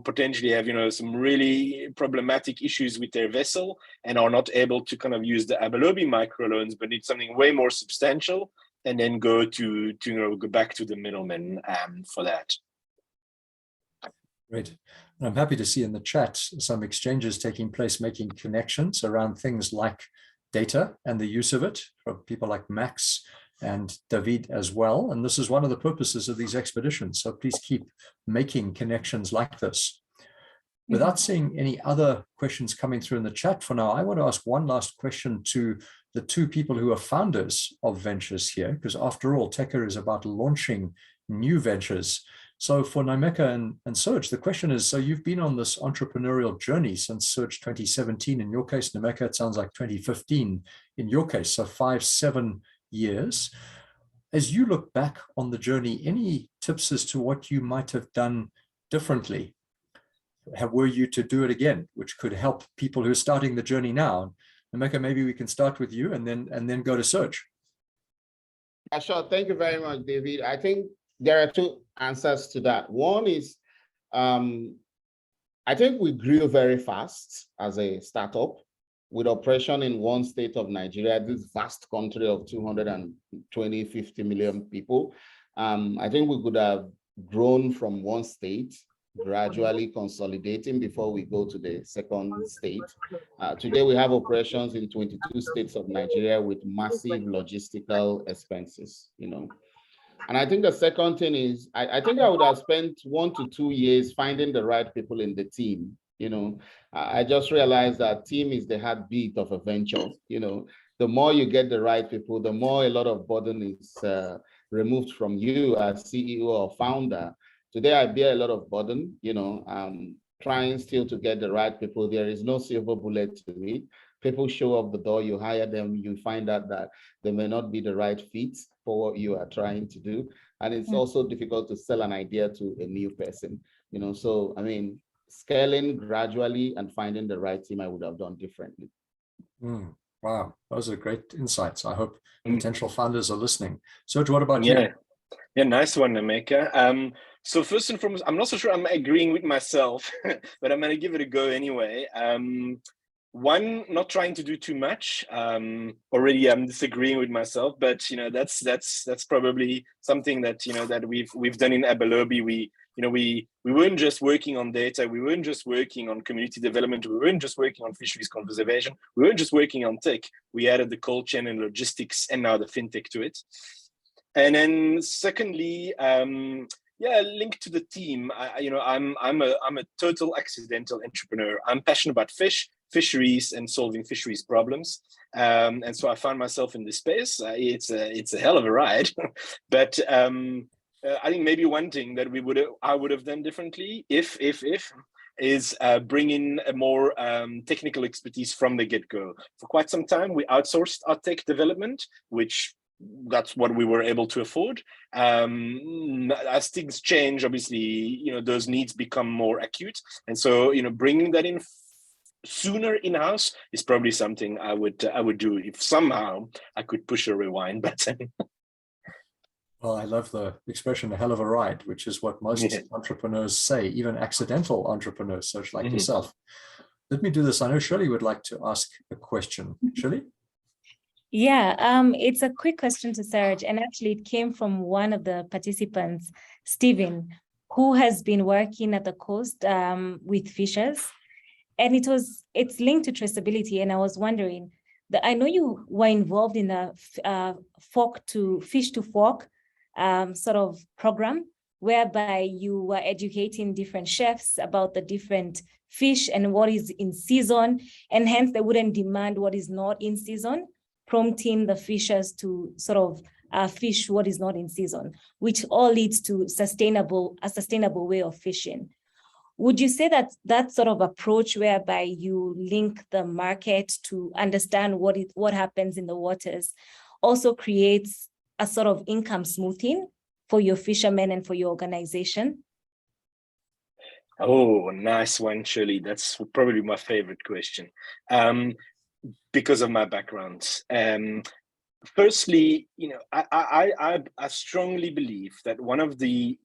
potentially have, you know, some really problematic issues with their vessel and are not able to kind of use the Abolobi microloans, but need something way more substantial, and then go back to the middleman for that. Great. And I'm happy to see in the chat some exchanges taking place, making connections around things like data and the use of it from people like Max and David as well. And this is one of the purposes of these expeditions. So please keep making connections like this. Without seeing any other questions coming through in the chat for now, I want to ask one last question to the two people who are founders of ventures here, because after all, Techa is about launching new ventures. So for Nameka and Serge, the question is, so you've been on this entrepreneurial journey since Serge 2017, in your case, Nameka, it sounds like 2015 in your case, so 5-7 years. As you look back on the journey, any tips as to what you might have done differently? Were you to do it again, which could help people who are starting the journey now? Nameka, maybe we can start with you and then go to Serge. Sure. Thank you very much, David. I think there are two answers to that. One is, I think we grew very fast as a startup with operation in one state of Nigeria, this vast country of 250 million people. I think we could have grown from one state, gradually consolidating before we go to the second state. Today, we have operations in 22 states of Nigeria with massive logistical expenses, you know. And I think the second thing is, I think I would have spent 1 to 2 years finding the right people in the team. You know, I just realized that team is the heartbeat of a venture. You know, the more you get the right people, the more a lot of burden is removed from you as CEO or founder. Today, I bear a lot of burden, you know, trying still to get the right people. There is no silver bullet to it. People show up the door, you hire them, you find out that they may not be the right fit for what you are trying to do. And it's also difficult to sell an idea to a new person, you know. So, I mean, scaling gradually and finding the right team, I would have done differently. Wow, those are great insights. I hope potential founders are listening. Serge, what about you? Yeah, nice one, Emeka. So first and foremost, I'm not so sure I'm agreeing with myself, but I'm going to give it a go anyway. One, not trying to do too much. Already, I'm disagreeing with myself, but you know, that's probably something that, you know, that we've done in Abolobi. We weren't just working on data. We weren't just working on community development. We weren't just working on fisheries conservation. We weren't just working on tech. We added the cold chain and logistics, and now the fintech to it. And then secondly, linked to the team. I'm a total accidental entrepreneur. I'm passionate about fisheries and solving fisheries problems, and so I found myself in this space. It's a hell of a ride, but I think maybe one thing that I would have done differently if is bring in a more technical expertise from the get-go. For quite some time, we outsourced our tech development, which that's what we were able to afford. As things change, obviously, you know, those needs become more acute, and so, you know, bringing that in sooner in-house is probably something I would do if somehow I could push a rewind button. Well, I love the expression "a hell of a ride," which is what most entrepreneurs say, even accidental entrepreneurs, such like yourself. Let me do this. I know Shirley would like to ask a question. Shirley? Yeah, it's a quick question to Serge, and actually it came from one of the participants, Stephen, who has been working at the coast with fishers, and it's linked to traceability. And I was wondering that I know you were involved in the fish to fork sort of program, whereby you were educating different chefs about the different fish and what is in season, and hence they wouldn't demand what is not in season, prompting the fishers to sort of fish what is not in season, which all leads to a sustainable way of fishing. Would you say that sort of approach, whereby you link the market to understand what happens in the waters, also creates a sort of income smoothing for your fishermen and for your organization? Oh, nice one, Shirley. That's probably my favorite question. Because of my background. Firstly, you know, I strongly believe that one of the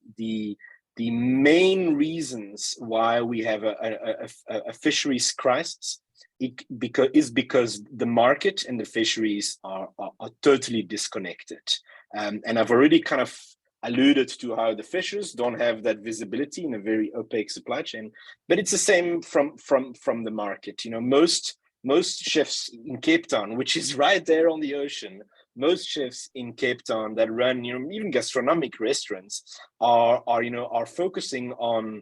main reasons why we have a fisheries crisis is because the market and the fisheries are totally disconnected. And I've already kind of alluded to how the fishers don't have that visibility in a very opaque supply chain, but it's the same from the market. You know, most chefs in Cape Town, which is right there on the ocean, most chefs in Cape Town that run, you know, even gastronomic restaurants are focusing on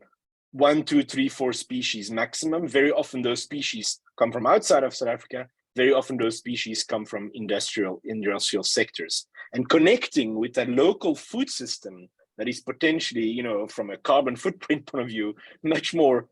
1, 2, 3, 4 species maximum. Very often those species come from outside of South Africa. Very often those species come from industrial sectors, and connecting with that local food system that is potentially, you know, from a carbon footprint point of view, much more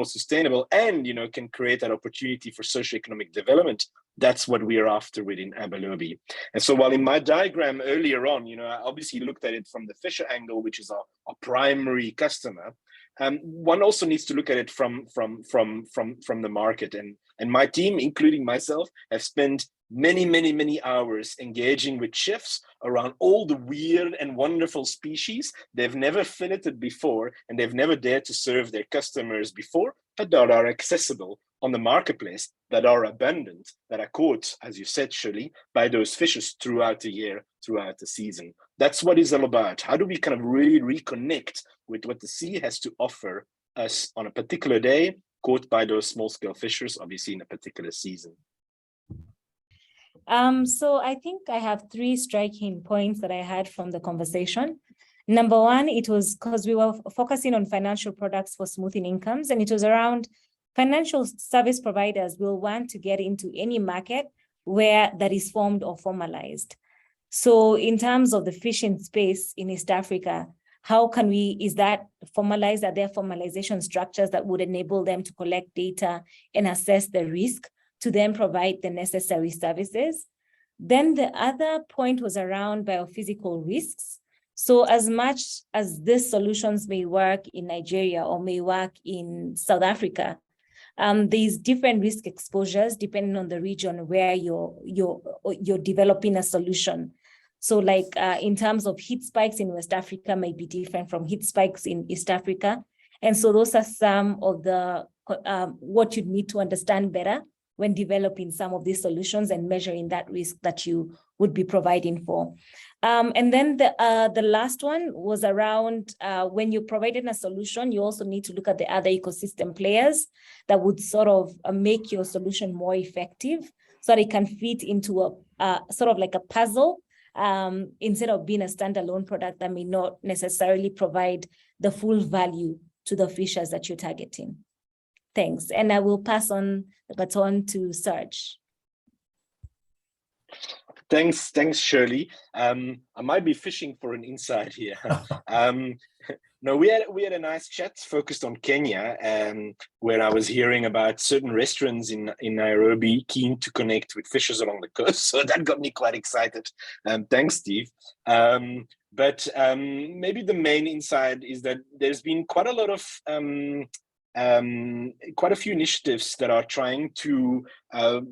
sustainable, and, you know, can create that opportunity for socioeconomic development. That's what we are after within Abolobi. And so while in my diagram earlier on, you know, I obviously looked at it from the fisher angle, which is our primary customer, one also needs to look at it from the market. And my team, including myself, have spent many hours engaging with chefs around all the weird and wonderful species they've never filleted before, and they've never dared to serve their customers before, but that are accessible on the marketplace, that are abundant, that are caught, as you said, Shirley, by those fishers throughout the year, throughout the season. That's what it's all about. How do we kind of really reconnect with what the sea has to offer us on a particular day, caught by those small-scale fishers, obviously in a particular season? So I think I have 3 striking points that I had from the conversation. Number one, it was because we were focusing on financial products for smoothing incomes, and it was around financial service providers will want to get into any market where that is formed or formalized. So in terms of the fishing space in East Africa, how can we, is that formalized? Are there formalization structures that would enable them to collect data and assess the risk to then provide the necessary services? Then the other point was around biophysical risks. So as much as these solutions may work in Nigeria or may work in South Africa, there's different risk exposures depending on the region where you're developing a solution. So like in terms of heat spikes in West Africa may be different from heat spikes in East Africa. And so those are some of the what you need to understand better when developing some of these solutions and measuring that risk that you would be providing for. And then the last one was around when you're providing a solution, you also need to look at the other ecosystem players that would sort of make your solution more effective so that it can fit into a sort of like a puzzle instead of being a standalone product that may not necessarily provide the full value to the fishers that you're targeting. Thanks. And I will pass on the baton to Serge. Thanks, Shirley. I might be fishing for an insight here. No, we had a nice chat focused on Kenya, where I was hearing about certain restaurants in Nairobi keen to connect with fishers along the coast. So that got me quite excited. Thanks, Steve. But maybe the main insight is that there's been quite a lot of quite a few initiatives that are trying to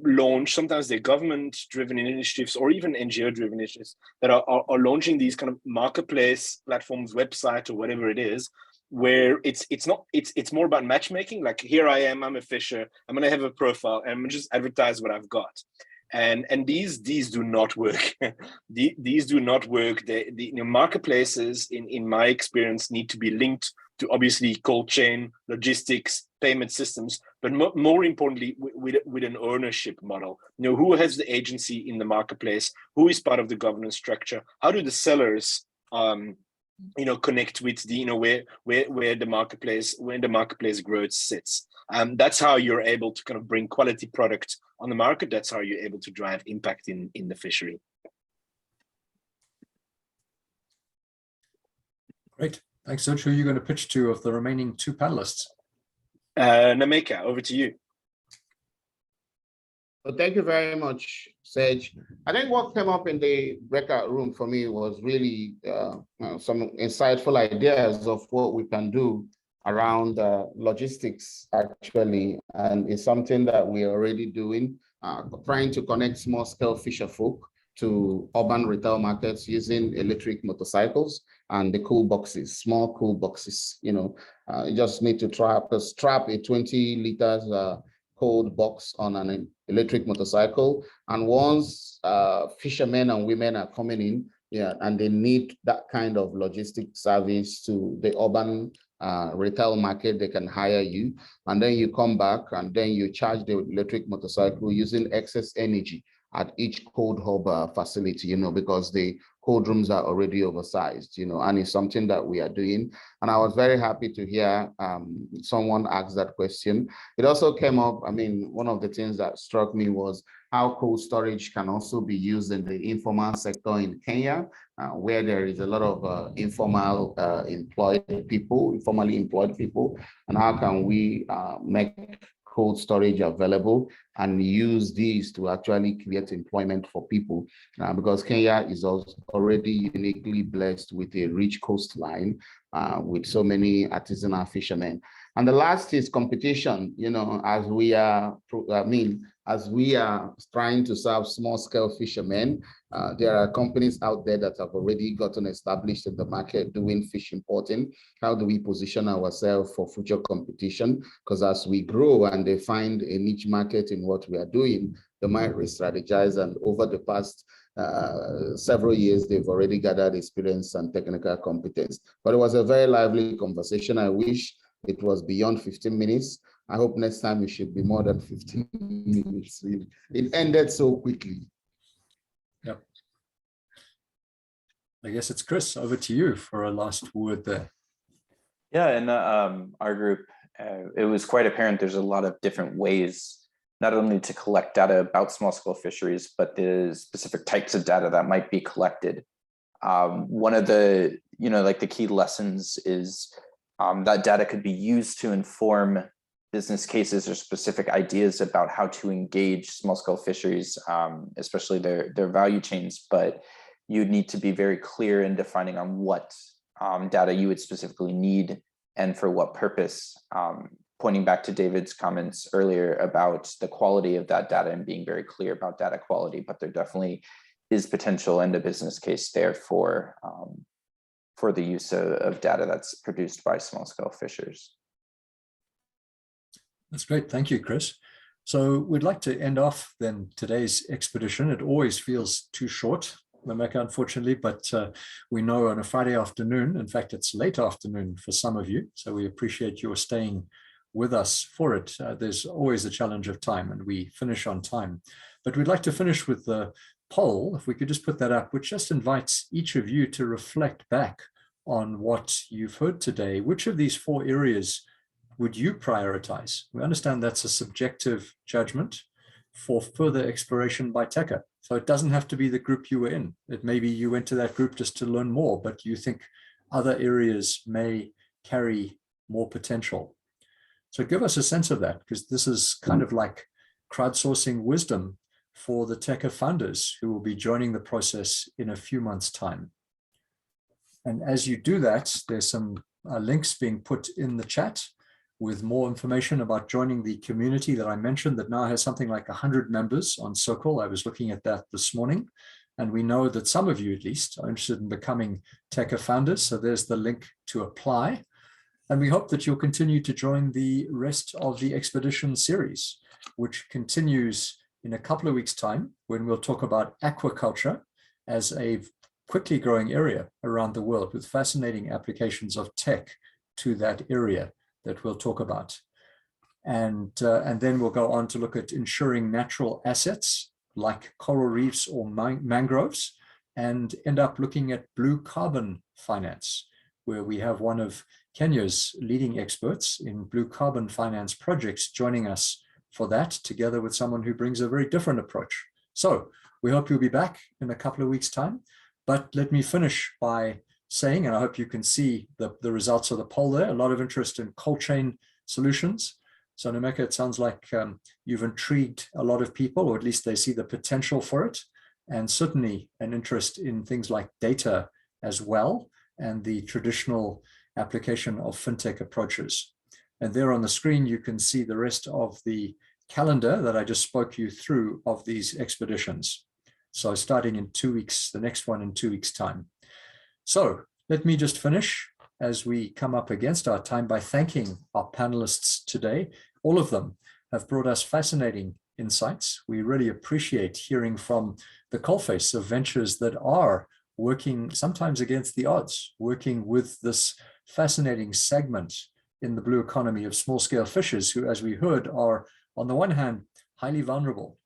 launch, sometimes they're government-driven initiatives or even NGO-driven initiatives that are launching these kind of marketplace platforms, website or whatever it is, where it's more about matchmaking. Like, here I am, I'm a fisher, I'm gonna have a profile and I'm gonna just advertise what I've got. And these do not work. These do not work. The marketplaces, in my experience, need to be linked to obviously cold chain, logistics, payment systems, but more importantly, with an ownership model. Who has the agency in the marketplace? Who is part of the governance structure? How do the sellers connect with the where the marketplace growth sits? That's how you're able to kind of bring quality product on the market. That's how you're able to drive impact in the fishery. Great. Thanks, Serge. Who are you going to pitch to of the remaining two panelists? Nameka, over to you. Well, thank you very much, Serge. I think what came up in the breakout room for me was really some insightful ideas of what we can do around logistics, actually, and it's something that we're already doing, trying to connect small-scale fisher folk to urban retail markets using electric motorcycles and the cool boxes, small cool boxes. You just need to strap a 20 liters cold box on an electric motorcycle, and once fishermen and women are coming in, and they need that kind of logistic service to the urban retail market, they can hire you, and then you come back and then you charge the electric motorcycle using excess energy at each cold hub facility, because the cold rooms are already oversized, and it's something that we are doing. And I was very happy to hear someone ask that question. It also came up, one of the things that struck me was how cold storage can also be used in the informal sector in Kenya, where there is a lot of informally employed people, and how can we make cold storage available and use these to actually create employment for people, because Kenya is also already uniquely blessed with a rich coastline with so many artisanal fishermen. And the last is competition. As we are trying to serve small-scale fishermen, there are companies out there that have already gotten established in the market doing fish importing. How do we position ourselves for future competition? Because as we grow and they find a niche market in what we are doing, they might re-strategize. And over the past several years, they've already gathered experience and technical competence. But it was a very lively conversation. I wish it was beyond 15 minutes. I hope next time it should be more than 15 minutes. It ended so quickly. Yep. I guess it's Chris, over to you for a last word there. Yeah, in our group, it was quite apparent there's a lot of different ways, not only to collect data about small-scale fisheries, but the specific types of data that might be collected. One of the, like the key lessons is that data could be used to inform business cases or specific ideas about how to engage small-scale fisheries, especially their value chains. But you'd need to be very clear in defining on what data you would specifically need and for what purpose. Pointing back to David's comments earlier about the quality of that data and being very clear about data quality, but there definitely is potential and a business case there for the use of data that's produced by small-scale fishers. That's great. Thank you, Chris. So we'd like to end off then today's expedition. It always feels too short, Nameka, unfortunately, but we know on a Friday afternoon, in fact, it's late afternoon for some of you, so we appreciate your staying with us for it. There's always a challenge of time, and we finish on time. But we'd like to finish with the poll, if we could just put that up, which just invites each of you to reflect back on what you've heard today. Which of these 4 areas would you prioritize? We understand that's a subjective judgment for further exploration by Techa. So it doesn't have to be the group you were in. It may be you went to that group just to learn more, but you think other areas may carry more potential. So give us a sense of that, because this is kind of like crowdsourcing wisdom for the Techa founders who will be joining the process in a few months' time. And as you do that, there's some links being put in the chat with more information about joining the community that I mentioned that now has something like 100 members on Circle. I was looking at that this morning, and we know that some of you at least are interested in becoming Techa founders. So there's the link to apply. And we hope that you'll continue to join the rest of the expedition series, which continues in a couple of weeks' time when we'll talk about aquaculture as a quickly growing area around the world with fascinating applications of tech to that area that we'll talk about. And then we'll go on to look at ensuring natural assets like coral reefs or mangroves, and end up looking at blue carbon finance, where we have one of Kenya's leading experts in blue carbon finance projects joining us for that, together with someone who brings a very different approach. So we hope you'll be back in a couple of weeks' time. But let me finish by saying, and I hope you can see the results of the poll there, a lot of interest in cold chain solutions. So Nameka, it sounds like you've intrigued a lot of people, or at least they see the potential for it, and certainly an interest in things like data as well, and the traditional application of fintech approaches. And there on the screen, you can see the rest of the calendar that I just spoke you through of these expeditions. So starting in 2 weeks, the next one in 2 weeks' time. So let me just finish as we come up against our time by thanking our panelists today. All of them have brought us fascinating insights. We really appreciate hearing from the coalface of ventures that are working sometimes against the odds, working with this fascinating segment in the blue economy of small-scale fishers who, as we heard, are on the one hand highly vulnerable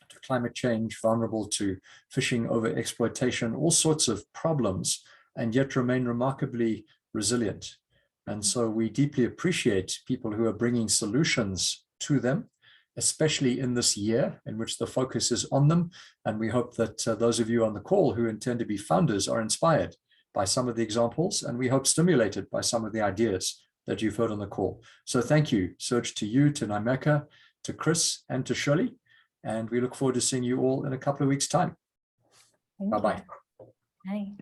to climate change, vulnerable to fishing overexploitation, all sorts of problems, and yet remain remarkably resilient. And so we deeply appreciate people who are bringing solutions to them, especially in this year in which the focus is on them. And we hope that those of you on the call who intend to be founders are inspired by some of the examples, and we hope stimulated by some of the ideas that you've heard on the call. So thank you, Serge, to you, to Nameka, to Chris, and to Shirley. And we look forward to seeing you all in a couple of weeks' time. Bye-bye. Bye.